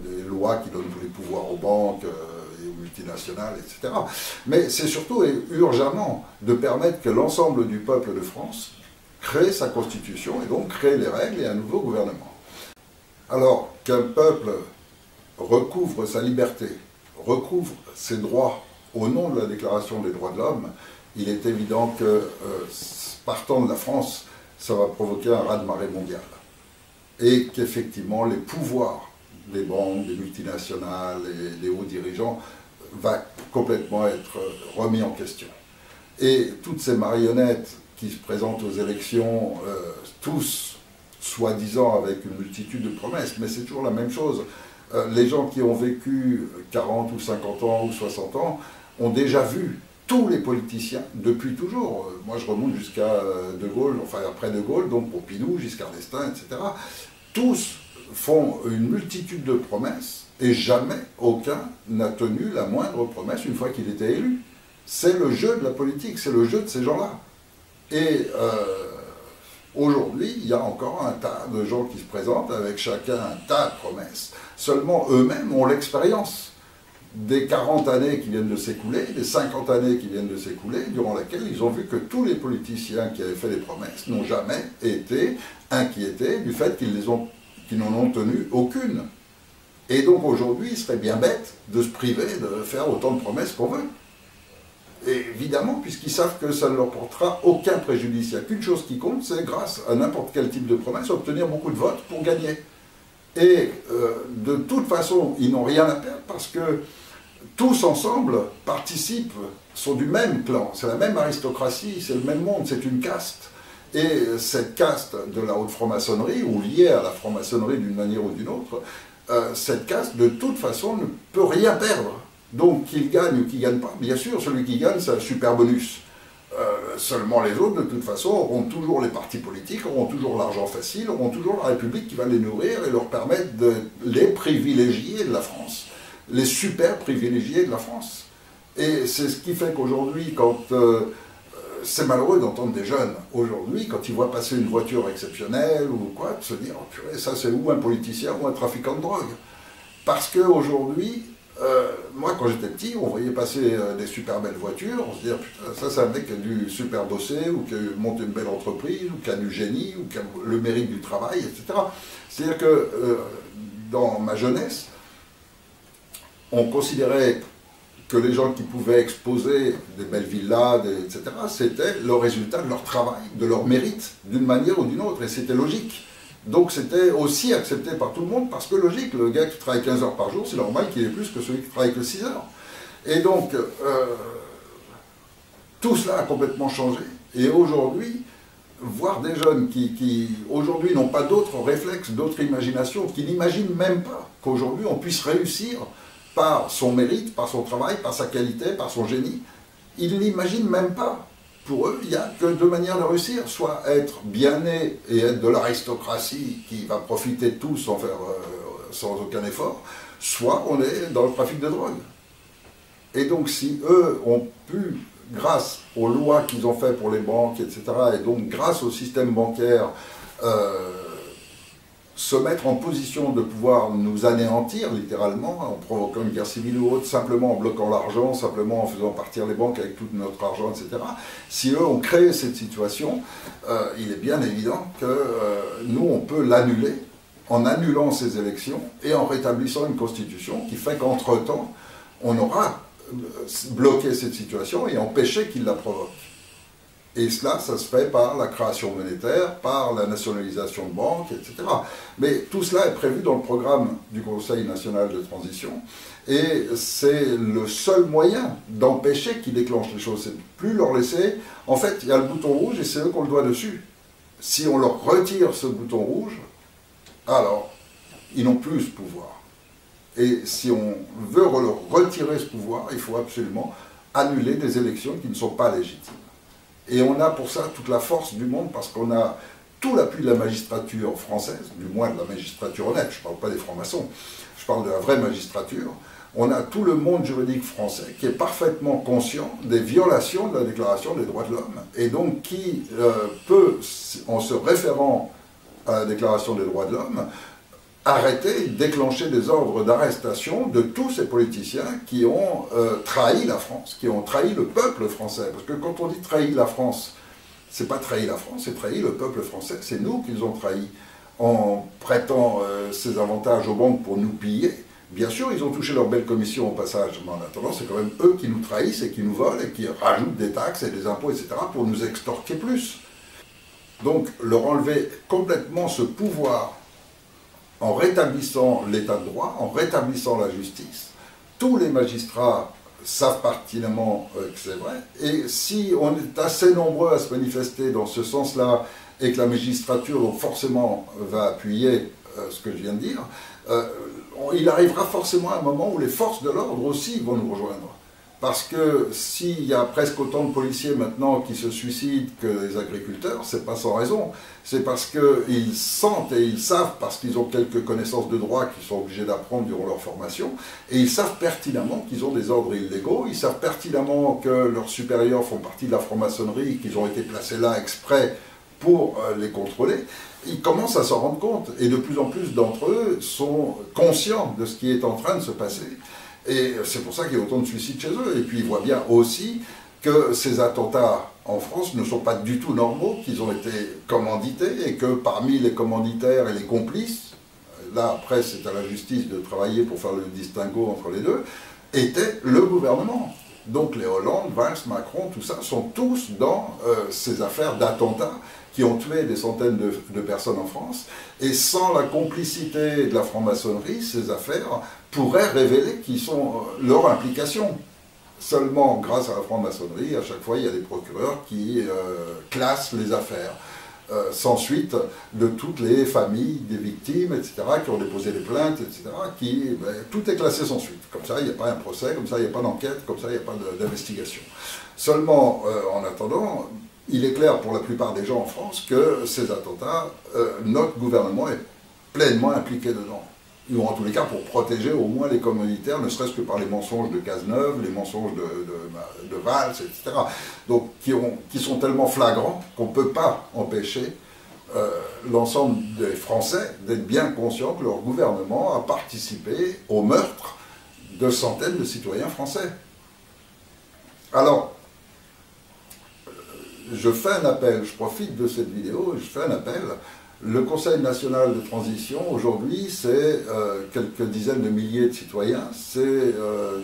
des lois qui donnent tous les pouvoirs aux banques et aux multinationales, etc. Mais c'est surtout et urgemment de permettre que l'ensemble du peuple de France crée sa constitution et donc crée les règles et un nouveau gouvernement. Alors qu'un peuple recouvre sa liberté, recouvre ses droits au nom de la Déclaration des droits de l'homme, il est évident que partant de la France, ça va provoquer un raz-de-marée mondial. Et qu'effectivement, les pouvoirs des banques, des multinationales et des hauts dirigeants va complètement être remis en question. Et toutes ces marionnettes qui se présentent aux élections, tous soi-disant avec une multitude de promesses, mais c'est toujours la même chose. Les gens qui ont vécu 40 ou 50 ans ou 60 ans ont déjà vu tous les politiciens, depuis toujours, moi je remonte jusqu'à De Gaulle, enfin après De Gaulle, donc Pompidou, Giscard d'Estaing, etc., tous font une multitude de promesses et jamais aucun n'a tenu la moindre promesse une fois qu'il était élu. C'est le jeu de la politique, c'est le jeu de ces gens-là. Et aujourd'hui, il y a encore un tas de gens qui se présentent avec chacun un tas de promesses. Seulement eux-mêmes ont l'expérience des 40 années qui viennent de s'écouler, des 50 années qui viennent de s'écouler, durant lesquelles ils ont vu que tous les politiciens qui avaient fait des promesses n'ont jamais été inquiétés du fait qu'ils n'en ont tenu aucune. Et donc aujourd'hui, il serait bien bête de se priver de faire autant de promesses qu'on veut. Et évidemment, puisqu'ils savent que ça ne leur portera aucun préjudice. Il n'y a qu'une chose qui compte, c'est grâce à n'importe quel type de promesse, obtenir beaucoup de votes pour gagner. Et de toute façon, ils n'ont rien à perdre parce que tous ensemble participent, sont du même clan, c'est la même aristocratie, c'est le même monde, c'est une caste. Et cette caste de la haute franc-maçonnerie, ou liée à la franc-maçonnerie d'une manière ou d'une autre, cette caste de toute façon ne peut rien perdre. Donc qu'il gagne ou qu'il ne gagne pas, bien sûr, celui qui gagne, c'est un super bonus. Seulement les autres, de toute façon, auront toujours les partis politiques, auront toujours l'argent facile, auront toujours la République qui va les nourrir et leur permettre de les privilégier de la France. Les super privilégiés de la France. Et c'est ce qui fait qu'aujourd'hui, quand c'est malheureux d'entendre des jeunes, aujourd'hui, quand ils voient passer une voiture exceptionnelle ou quoi, de se dire, oh purée, ça c'est ou un politicien ou un trafiquant de drogue. Parce qu'aujourd'hui, moi quand j'étais petit, on voyait passer des super belles voitures, on se disait, putain, ça c'est un mec qui a dû super bosser, ou qui a monté une belle entreprise, ou qui a du génie, ou qui a le mérite du travail, etc. C'est-à-dire que dans ma jeunesse, on considérait que les gens qui pouvaient exposer des belles villas, etc., c'était le résultat de leur travail, de leur mérite, d'une manière ou d'une autre, et c'était logique. Donc c'était aussi accepté par tout le monde, parce que logique, le gars qui travaille 15 heures par jour, c'est normal qu'il ait plus que celui qui travaille que 6 heures. Et donc, tout cela a complètement changé. Et aujourd'hui, voir des jeunes qui aujourd'hui n'ont pas d'autres réflexes, d'autres imaginations, qui n'imaginent même pas qu'aujourd'hui on puisse réussir par son mérite, par son travail, par sa qualité, par son génie, ils n'imaginent même pas. Pour eux, il n'y a que deux manières de réussir, soit être bien né et être de l'aristocratie qui va profiter de tout sans aucun effort, soit on est dans le trafic de drogue. Et donc si eux ont pu, grâce aux lois qu'ils ont faites pour les banques, etc., et donc grâce au système bancaire, se mettre en position de pouvoir nous anéantir littéralement, en provoquant une guerre civile ou autre, simplement en bloquant l'argent, simplement en faisant partir les banques avec tout notre argent, etc. Si eux ont créé cette situation, il est bien évident que nous, on peut l'annuler en annulant ces élections et en rétablissant une constitution qui fait qu'entre-temps, on aura bloqué cette situation et empêché qu'il la provoque. Et cela, ça se fait par la création monétaire, par la nationalisation de banques, etc. Mais tout cela est prévu dans le programme du Conseil national de transition. Et c'est le seul moyen d'empêcher qu'ils déclenchent les choses. C'est plus leur laisser... En fait, il y a le bouton rouge et c'est eux qu'on le doit dessus. Si on leur retire ce bouton rouge, alors, ils n'ont plus ce pouvoir. Et si on veut leur retirer ce pouvoir, il faut absolument annuler des élections qui ne sont pas légitimes. Et on a pour ça toute la force du monde, parce qu'on a tout l'appui de la magistrature française, du moins de la magistrature honnête, je ne parle pas des francs-maçons, je parle de la vraie magistrature. On a tout le monde juridique français qui est parfaitement conscient des violations de la Déclaration des droits de l'homme, et donc qui peut, en se référant à la Déclaration des droits de l'homme, arrêter, déclencher des ordres d'arrestation de tous ces politiciens qui ont trahi la France, qui ont trahi le peuple français. Parce que quand on dit trahi la France, c'est pas trahi la France, c'est trahi le peuple français. C'est nous qu'ils ont trahi en prêtant ces avantages aux banques pour nous piller. Bien sûr, ils ont touché leur belle commission au passage, mais en attendant, c'est quand même eux qui nous trahissent et qui nous volent et qui rajoutent des taxes et des impôts, etc., pour nous extorquer plus. Donc, leur enlever complètement ce pouvoir en rétablissant l'état de droit, en rétablissant la justice. Tous les magistrats savent pertinemment que c'est vrai, et si on est assez nombreux à se manifester dans ce sens-là, et que la magistrature donc forcément va appuyer ce que je viens de dire, il arrivera forcément un moment où les forces de l'ordre aussi vont nous rejoindre. Parce que s'il y a presque autant de policiers maintenant qui se suicident que les agriculteurs, c'est pas sans raison. C'est parce qu'ils sentent et ils savent, parce qu'ils ont quelques connaissances de droit qu'ils sont obligés d'apprendre durant leur formation, et ils savent pertinemment qu'ils ont des ordres illégaux, ils savent pertinemment que leurs supérieurs font partie de la franc-maçonnerie, qu'ils ont été placés là exprès pour les contrôler. Ils commencent à s'en rendre compte, et de plus en plus d'entre eux sont conscients de ce qui est en train de se passer. Et c'est pour ça qu'il y a autant de suicides chez eux. Et puis ils voient bien aussi que ces attentats en France ne sont pas du tout normaux, qu'ils ont été commandités, et que parmi les commanditaires et les complices, là après c'est à la justice de travailler pour faire le distinguo entre les deux, était le gouvernement. Donc les Hollande, Valls, Macron, tout ça, sont tous dans ces affaires d'attentats qui ont tué des centaines de personnes en France. Et sans la complicité de la franc-maçonnerie, ces affaires pourraient révéler qui sont leur implication. Seulement, grâce à la franc-maçonnerie, à chaque fois, il y a des procureurs qui classent les affaires. Sans suite de toutes les familles des victimes, etc., qui ont déposé des plaintes, etc., tout est classé sans suite. Comme ça, il n'y a pas un procès, comme ça, il n'y a pas d'enquête, comme ça, il n'y a pas d'investigation. Seulement, en attendant, il est clair pour la plupart des gens en France que ces attentats, notre gouvernement est pleinement impliqué dedans. Ou en tous les cas pour protéger au moins les commanditaires, ne serait-ce que par les mensonges de Cazeneuve, les mensonges de Valls, etc. Donc qui sont tellement flagrants qu'on ne peut pas empêcher l'ensemble des Français d'être bien conscients que leur gouvernement a participé au meurtre de centaines de citoyens français. Alors, je fais un appel, je profite de cette vidéo, je fais un appel Le Conseil national de transition, aujourd'hui, c'est quelques dizaines de milliers de citoyens, c'est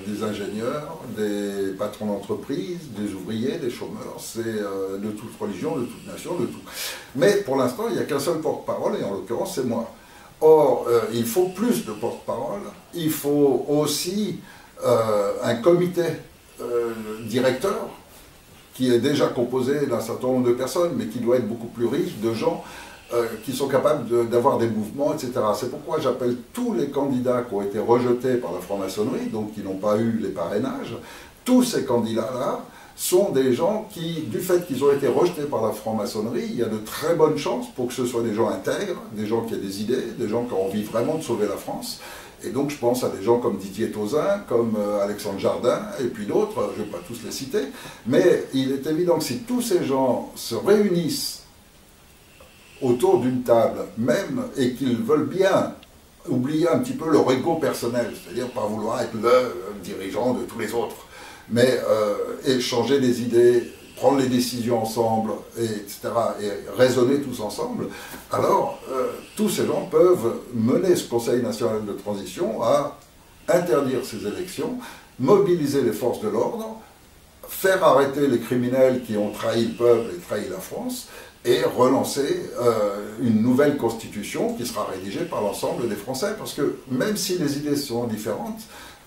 des ingénieurs, des patrons d'entreprise, des ouvriers, des chômeurs, c'est de toute religion, de toute nation, de tout. Mais pour l'instant, il n'y a qu'un seul porte-parole, et en l'occurrence, c'est moi. Or, il faut plus de porte-parole, il faut aussi un comité directeur qui est déjà composé d'un certain nombre de personnes, mais qui doit être beaucoup plus riche, de gens qui sont capables d'avoir des mouvements, etc. C'est pourquoi j'appelle tous les candidats qui ont été rejetés par la franc-maçonnerie, donc qui n'ont pas eu les parrainages, tous ces candidats-là sont des gens qui, du fait qu'ils ont été rejetés par la franc-maçonnerie, il y a de très bonnes chances pour que ce soit des gens intègres, des gens qui aient des idées, des gens qui ont envie vraiment de sauver la France. Et donc je pense à des gens comme Didier Tauzin, comme Alexandre Jardin, et puis d'autres, je ne vais pas tous les citer, mais il est évident que si tous ces gens se réunissent autour d'une table même, et qu'ils veulent bien oublier un petit peu leur ego personnel, c'est-à-dire pas vouloir être le dirigeant de tous les autres, mais échanger des idées, prendre les décisions ensemble, etc., et raisonner tous ensemble, alors tous ces gens peuvent mener ce Conseil national de transition à interdire ces élections, mobiliser les forces de l'ordre, faire arrêter les criminels qui ont trahi le peuple et trahi la France, et relancer une nouvelle constitution qui sera rédigée par l'ensemble des Français. Parce que même si les idées sont différentes,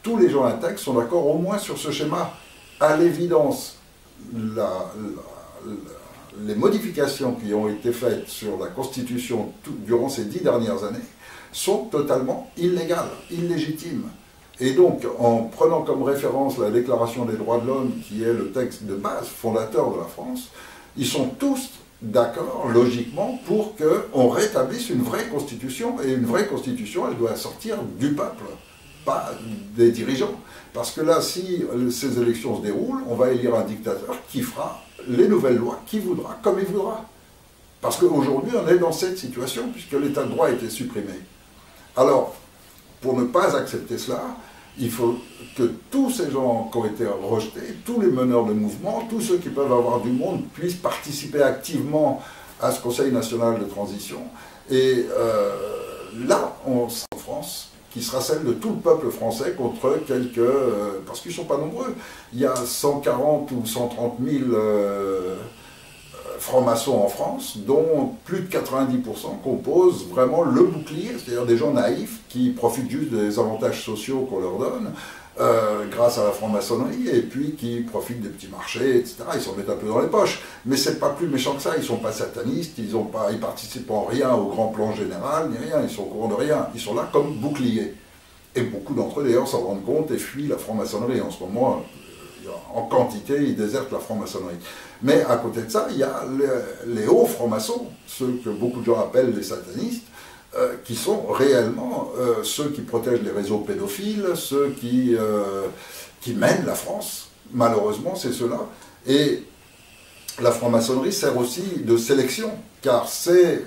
tous les gens intègres sont d'accord au moins sur ce schéma. À l'évidence, les modifications qui ont été faites sur la Constitution durant ces 10 dernières années sont totalement illégales, illégitimes. Et donc, en prenant comme référence la Déclaration des droits de l'homme, qui est le texte de base fondateur de la France, ils sont tous d'accord, logiquement, pour qu'on rétablisse une vraie constitution. Et une vraie constitution, elle doit sortir du peuple, pas des dirigeants. Parce que là, si ces élections se déroulent, on va élire un dictateur qui fera les nouvelles lois qu'il voudra, comme il voudra. Parce qu'aujourd'hui, on est dans cette situation, puisque l'état de droit a été supprimé. Alors, pour ne pas accepter cela, il faut que tous ces gens qui ont été rejetés, tous les meneurs de mouvement, tous ceux qui peuvent avoir du monde, puissent participer activement à ce Conseil national de transition. Et là, on sera en France, qui sera celle de tout le peuple français contre quelques... parce qu'ils ne sont pas nombreux. Il y a 140 ou 130 000 francs-maçons en France, dont plus de 90% composent vraiment le bouclier, c'est-à-dire des gens naïfs qui profitent juste des avantages sociaux qu'on leur donne grâce à la franc-maçonnerie, et puis qui profitent des petits marchés, etc. Ils s'en mettent un peu dans les poches. Mais c'est pas plus méchant que ça, ils ne sont pas satanistes, ils participent en rien au grand plan général, ni rien, ils sont au courant de rien. Ils sont là comme boucliers. Et beaucoup d'entre eux, d'ailleurs, s'en rendent compte et fuient la franc-maçonnerie. En ce moment, en quantité, ils désertent la franc-maçonnerie. Mais à côté de ça, il y a les hauts francs-maçons, ceux que beaucoup de gens appellent les satanistes, qui sont réellement ceux qui protègent les réseaux pédophiles, ceux qui mènent la France. Malheureusement, c'est ceux-là. Et la franc-maçonnerie sert aussi de sélection, car c'est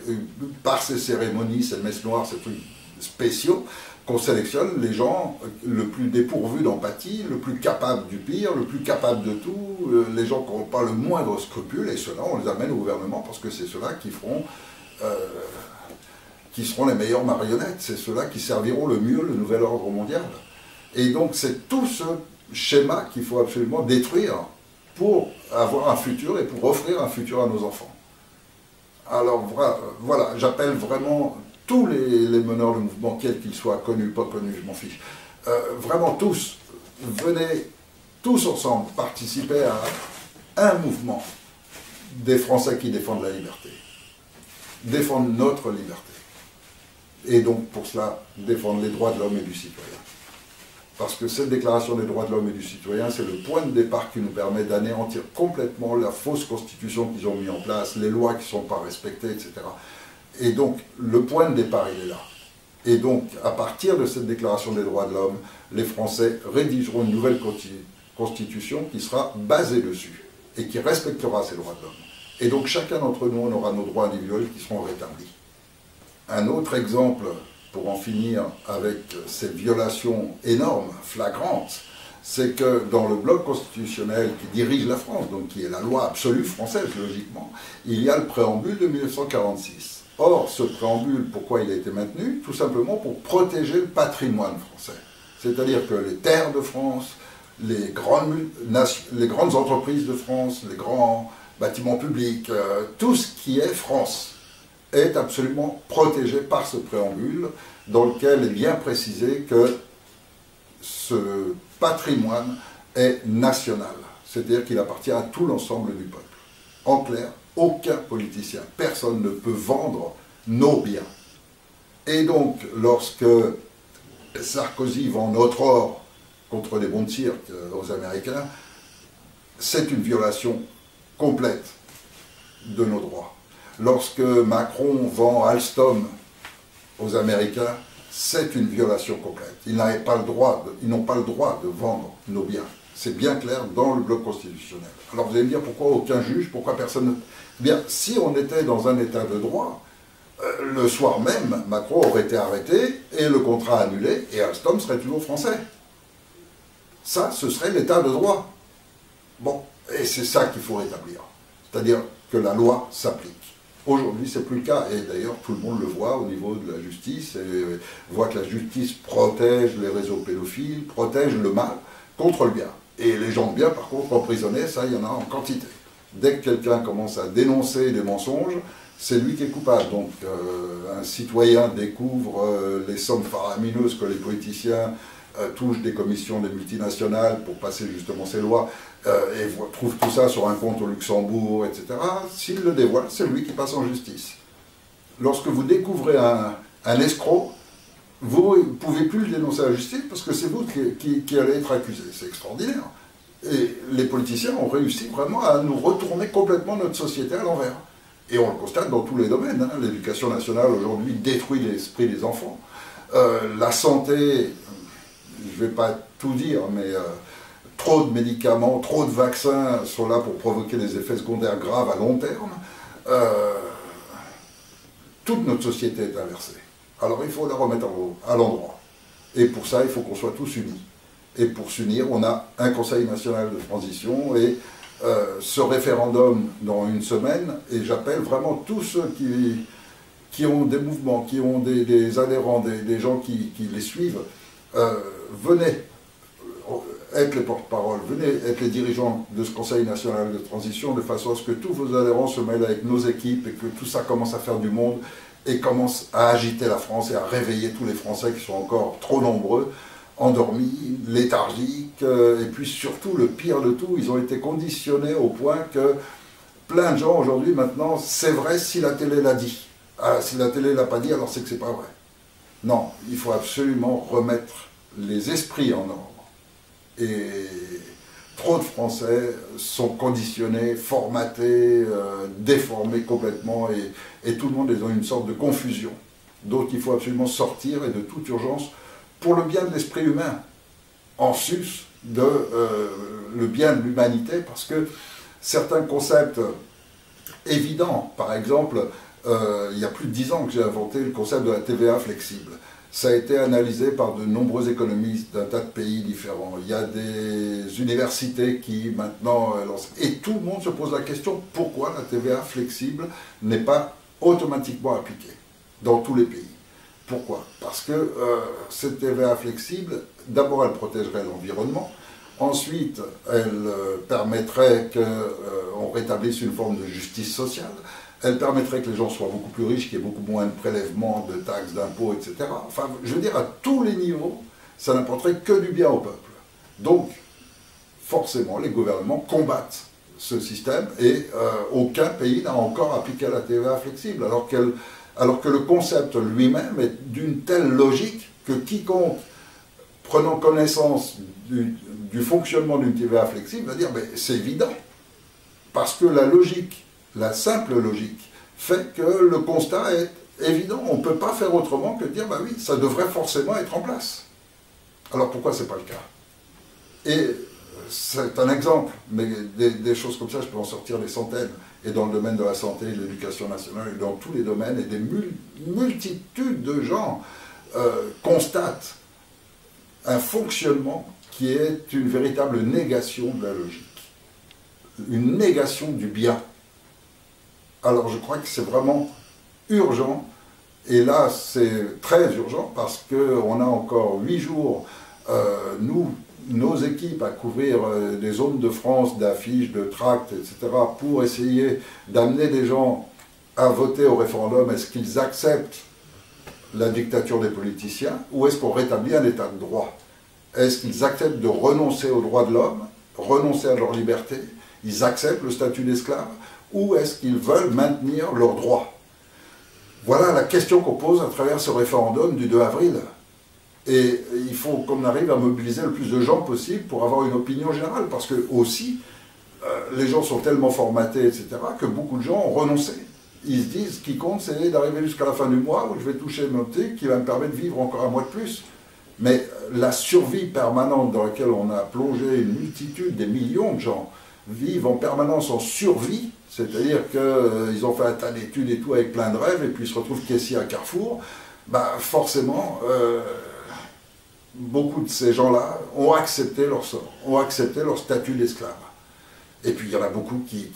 par ces cérémonies, ces messes noires, ces trucs spéciaux, qu'on sélectionne les gens le plus dépourvus d'empathie, le plus capables du pire, le plus capables de tout, les gens qui n'ont pas le moindre scrupule, et ceux-là, on les amène au gouvernement, parce que c'est ceux-là qui seront les meilleures marionnettes, c'est ceux-là qui serviront le mieux le nouvel ordre mondial. Et donc c'est tout ce schéma qu'il faut absolument détruire pour avoir un futur et pour offrir un futur à nos enfants. Alors voilà, j'appelle vraiment tous les meneurs de mouvement, quels qu'ils soient, connus, pas connus, je m'en fiche, vraiment tous, venez tous ensemble participer à un mouvement des Français qui défendent la liberté, défendent notre liberté, et donc pour cela défendre les droits de l'homme et du citoyen. Parce que cette déclaration des droits de l'homme et du citoyen, c'est le point de départ qui nous permet d'anéantir complètement la fausse constitution qu'ils ont mis en place, les lois qui ne sont pas respectées, etc. Et donc, le point de départ, il est là. Et donc, à partir de cette déclaration des droits de l'homme, les Français rédigeront une nouvelle constitution qui sera basée dessus et qui respectera ces droits de l'homme. Et donc, chacun d'entre nous, on aura nos droits individuels qui seront rétablis. Un autre exemple, pour en finir avec ces violations énormes, flagrantes, c'est que dans le bloc constitutionnel qui dirige la France, donc qui est la loi absolue française, logiquement, il y a le préambule de 1946. Or, ce préambule, pourquoi il a été maintenu? Tout simplement pour protéger le patrimoine français. C'est-à-dire que les terres de France, les grandes entreprises de France, les grands bâtiments publics, tout ce qui est France est absolument protégé par ce préambule dans lequel est bien précisé que ce patrimoine est national. C'est-à-dire qu'il appartient à tout l'ensemble du peuple. En clair, aucun politicien, personne ne peut vendre nos biens. Et donc, lorsque Sarkozy vend notre or contre les bons de cirque aux Américains, c'est une violation complète de nos droits. Lorsque Macron vend Alstom aux Américains, c'est une violation complète. Ils n'ont pas le droit de vendre nos biens. C'est bien clair dans le bloc constitutionnel. Alors vous allez me dire pourquoi aucun juge, pourquoi personne ne... Bien, si on était dans un état de droit, le soir même, Macron aurait été arrêté et le contrat annulé et Alstom serait toujours français. Ça, ce serait l'état de droit. Bon, et c'est ça qu'il faut rétablir. C'est-à-dire que la loi s'applique. Aujourd'hui, c'est plus le cas. Et d'ailleurs, tout le monde le voit au niveau de la justice. Et voit que la justice protège les réseaux pédophiles, protège le mal contre le bien. Et les gens de bien, par contre, emprisonnés, ça, il y en a en quantité. Dès que quelqu'un commence à dénoncer des mensonges, c'est lui qui est coupable. Donc, un citoyen découvre les sommes faramineuses que les politiciens touchent des commissions des multinationales pour passer justement ces lois, et trouve tout ça sur un compte au Luxembourg, etc. S'il le dévoile, c'est lui qui passe en justice. Lorsque vous découvrez un escroc, vous ne pouvez plus le dénoncer à la justice parce que c'est vous qui allez être accusé. C'est extraordinaire. Et les politiciens ont réussi vraiment à nous retourner complètement notre société à l'envers. Et on le constate dans tous les domaines. Hein. L'éducation nationale aujourd'hui détruit l'esprit des enfants. La santé, je ne vais pas tout dire, mais trop de médicaments, trop de vaccins sont là pour provoquer des effets secondaires graves à long terme. Toute notre société est inversée. Alors il faut la remettre à l'endroit. Et pour ça, il faut qu'on soit tous unis. Et pour s'unir, on a un Conseil national de transition et ce référendum dans une semaine. Et j'appelle vraiment tous ceux qui ont des mouvements, qui ont des adhérents, des gens qui les suivent, venez être les porte-parole, venez être les dirigeants de ce Conseil national de transition de façon à ce que tous vos adhérents se mêlent avec nos équipes et que tout ça commence à faire du monde et commence à agiter la France et à réveiller tous les Français qui sont encore trop nombreux, endormis, léthargiques, et puis surtout, le pire de tout, ils ont été conditionnés au point que plein de gens aujourd'hui, maintenant, c'est vrai si la télé l'a dit. Ah, si la télé l'a pas dit, alors c'est que c'est pas vrai. Non, il faut absolument remettre les esprits en ordre. Et trop de Français sont conditionnés, formatés, déformés complètement, et tout le monde est dans une sorte de confusion. Donc il faut absolument sortir, et de toute urgence, pour le bien de l'esprit humain, en sus de le bien de l'humanité, parce que certains concepts évidents, par exemple, il y a plus de 10 ans que j'ai inventé le concept de la TVA flexible. Ça a été analysé par de nombreux économistes d'un tas de pays différents. Il y a des universités qui maintenant lancent. Et tout le monde se pose la question, pourquoi la TVA flexible n'est pas automatiquement appliquée dans tous les pays? Pourquoi? Parce que cette TVA flexible, d'abord elle protégerait l'environnement, ensuite elle permettrait qu'on rétablisse une forme de justice sociale, elle permettrait que les gens soient beaucoup plus riches, qu'il y ait beaucoup moins de prélèvements, de taxes, d'impôts, etc. Enfin, je veux dire, à tous les niveaux, ça n'apporterait que du bien au peuple. Donc, forcément, les gouvernements combattent ce système et aucun pays n'a encore appliqué la TVA flexible, alors que le concept lui-même est d'une telle logique que quiconque, prenant connaissance du fonctionnement d'une TVA flexible, va dire mais c'est évident. Parce que la logique, la simple logique, fait que le constat est évident. On ne peut pas faire autrement que de dire bah oui, ça devrait forcément être en place. Alors pourquoi ce n'est pas le cas? Et c'est un exemple, mais des choses comme ça, je peux en sortir des centaines. Et dans le domaine de la santé, de l'éducation nationale, et dans tous les domaines, et des multitudes de gens constatent un fonctionnement qui est une véritable négation de la logique, une négation du bien. Alors je crois que c'est vraiment urgent. Et là, c'est très urgent parce qu'on a encore 8 jours, nos équipes à couvrir des zones de France, d'affiches, de tracts, etc., pour essayer d'amener des gens à voter au référendum. Est-ce qu'ils acceptent la dictature des politiciens ou est-ce qu'on rétablit un état de droit? Est-ce qu'ils acceptent de renoncer aux droits de l'homme, renoncer à leur liberté? Ils acceptent le statut d'esclave ou est-ce qu'ils veulent maintenir leurs droits? Voilà la question qu'on pose à travers ce référendum du 2 avril. Et il faut qu'on arrive à mobiliser le plus de gens possible pour avoir une opinion générale. Parce que aussi, les gens sont tellement formatés, etc., que beaucoup de gens ont renoncé. Ils se disent, ce qui compte, c'est d'arriver jusqu'à la fin du mois où je vais toucher mon thé qui va me permettre de vivre encore un mois de plus. Mais la survie permanente dans laquelle on a plongé une multitude, des millions de gens, vivent en permanence en survie, c'est-à-dire qu'ils ont fait un tas d'études et tout avec plein de rêves, et puis ils se retrouvent caissiers à Carrefour, bah forcément, beaucoup de ces gens-là ont accepté leur sort, ont accepté leur statut d'esclave. Et puis il y en a beaucoup qui,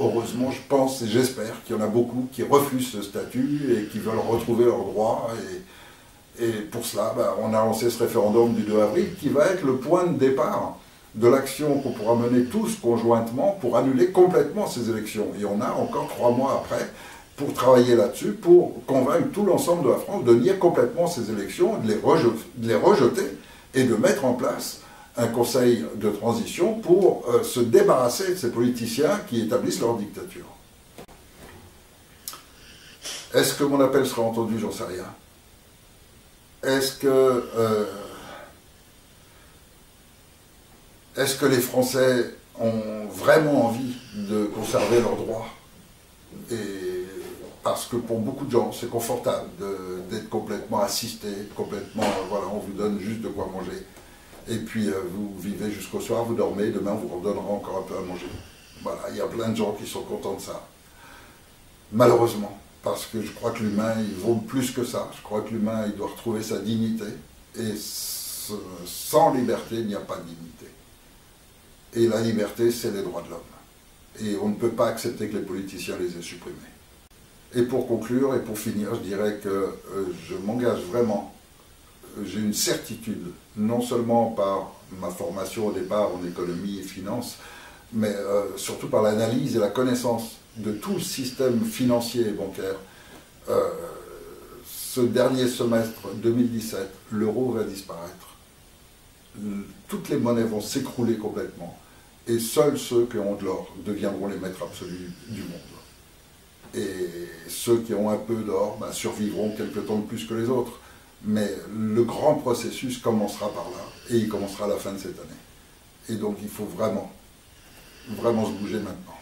heureusement, je pense et j'espère qu'il y en a beaucoup qui refusent ce statut et qui veulent retrouver leurs droits. Et pour cela, bah, on a lancé ce référendum du 2 avril qui va être le point de départ de l'action qu'on pourra mener tous conjointement pour annuler complètement ces élections. Et on a encore 3 mois après pour travailler là-dessus, pour convaincre tout l'ensemble de la France de nier complètement ces élections, de les rejeter et de mettre en place un conseil de transition pour se débarrasser de ces politiciens qui établissent leur dictature. Est-ce que mon appel sera entendu? J'en sais rien. Est-ce que les Français ont vraiment envie de conserver leurs droits? Parce que pour beaucoup de gens, c'est confortable d'être complètement assisté, complètement, voilà, on vous donne juste de quoi manger. Et puis vous vivez jusqu'au soir, vous dormez, demain on vous redonnera encore un peu à manger. Voilà, il y a plein de gens qui sont contents de ça. Malheureusement, parce que je crois que l'humain, il vaut plus que ça. Je crois que l'humain, il doit retrouver sa dignité. Et sans liberté, il n'y a pas de dignité. Et la liberté, c'est les droits de l'homme. Et on ne peut pas accepter que les politiciens les aient supprimés. Et pour conclure et pour finir, je dirais que je m'engage vraiment. J'ai une certitude, non seulement par ma formation au départ en économie et finance, mais surtout par l'analyse et la connaissance de tout le système financier et bancaire. Ce dernier semestre 2017, l'euro va disparaître. Toutes les monnaies vont s'écrouler complètement. Et seuls ceux qui ont de l'or deviendront les maîtres absolus du monde. Et ceux qui ont un peu d'or bah, survivront quelque temps de plus que les autres. Mais le grand processus commencera par là, et il commencera à la fin de cette année. Et donc il faut vraiment, vraiment se bouger maintenant.